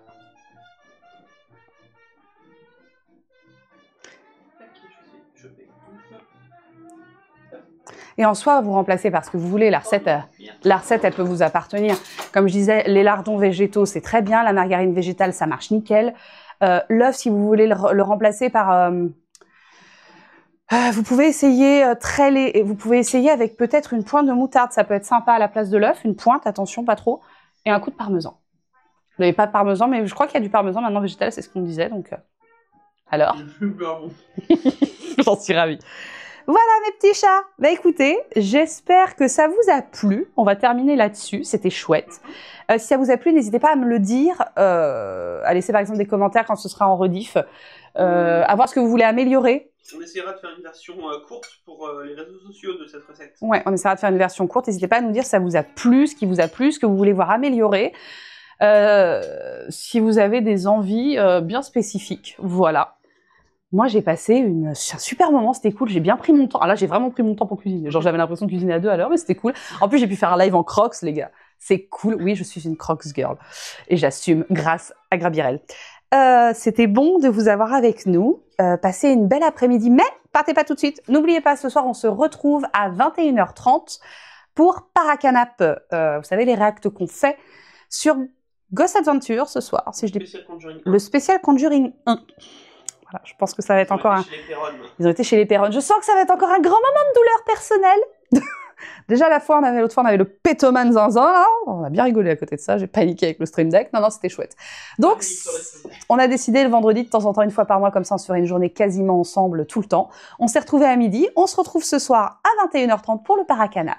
Et en soi, vous remplacez parce que vous voulez. La recette, elle peut vous appartenir. Comme je disais, les lardons végétaux, c'est très bien. La margarine végétale, ça marche nickel. L'œuf, si vous voulez le remplacer par... vous pouvez essayer vous pouvez essayer avec peut-être une pointe de moutarde. Ça peut être sympa à la place de l'œuf. Une pointe, attention, pas trop. Et un coup de parmesan. Vous n'avez pas de parmesan, mais je crois qu'il y a du parmesan maintenant végétal, c'est ce qu'on disait. Donc, alors, j'en suis ravie. Voilà mes petits chats. Bah écoutez, j'espère que ça vous a plu. On va terminer là-dessus, c'était chouette. Si ça vous a plu, n'hésitez pas à me le dire, à laisser par exemple des commentaires quand ce sera en rediff, à voir ce que vous voulez améliorer. On essaiera de faire une version courte pour les réseaux sociaux de cette recette. Ouais, on essaiera de faire une version courte. N'hésitez pas à nous dire si ça vous a plu, ce qui vous a plu, ce que vous voulez voir améliorer. Si vous avez des envies bien spécifiques, voilà. Moi, j'ai passé un super moment, c'était cool, j'ai bien pris mon temps. Ah là, j'ai vraiment pris mon temps pour cuisiner. Genre, j'avais l'impression de cuisiner à 2 à l'heure, mais c'était cool. En plus, j'ai pu faire un live en Crocs, les gars. C'est cool. Oui, je suis une Crocs girl. Et j'assume grâce à Grabirel. C'était bon de vous avoir avec nous. Passez une belle après-midi, mais partez pas tout de suite. N'oubliez pas, ce soir, on se retrouve à 21h30 pour Paracanap. Vous savez, les réacts qu'on fait sur Ghost Adventure ce soir. Si je dis... Le spécial Conjuring 1. Voilà, je pense que ça va être encore un... Ils ont été chez les Perron. Je sens que ça va être encore un grand moment de douleur personnelle. Déjà, l'autre fois, on avait le pétoman zinzin, là. On a bien rigolé à côté de ça. J'ai paniqué avec le Stream Deck. Non, c'était chouette. Donc, on a décidé le vendredi, de temps en temps, une fois par mois, comme ça, on se ferait une journée quasiment ensemble tout le temps. On s'est retrouvés à midi. On se retrouve ce soir à 21h30 pour le Paracanap.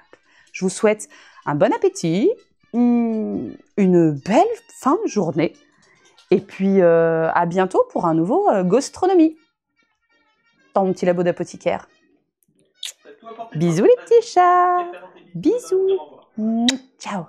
Je vous souhaite un bon appétit, une belle fin de journée. Et puis, à bientôt pour un nouveau Gastronomie dans mon petit labo d'apothicaire. Bisous les petits chats. Bisous. Ciao.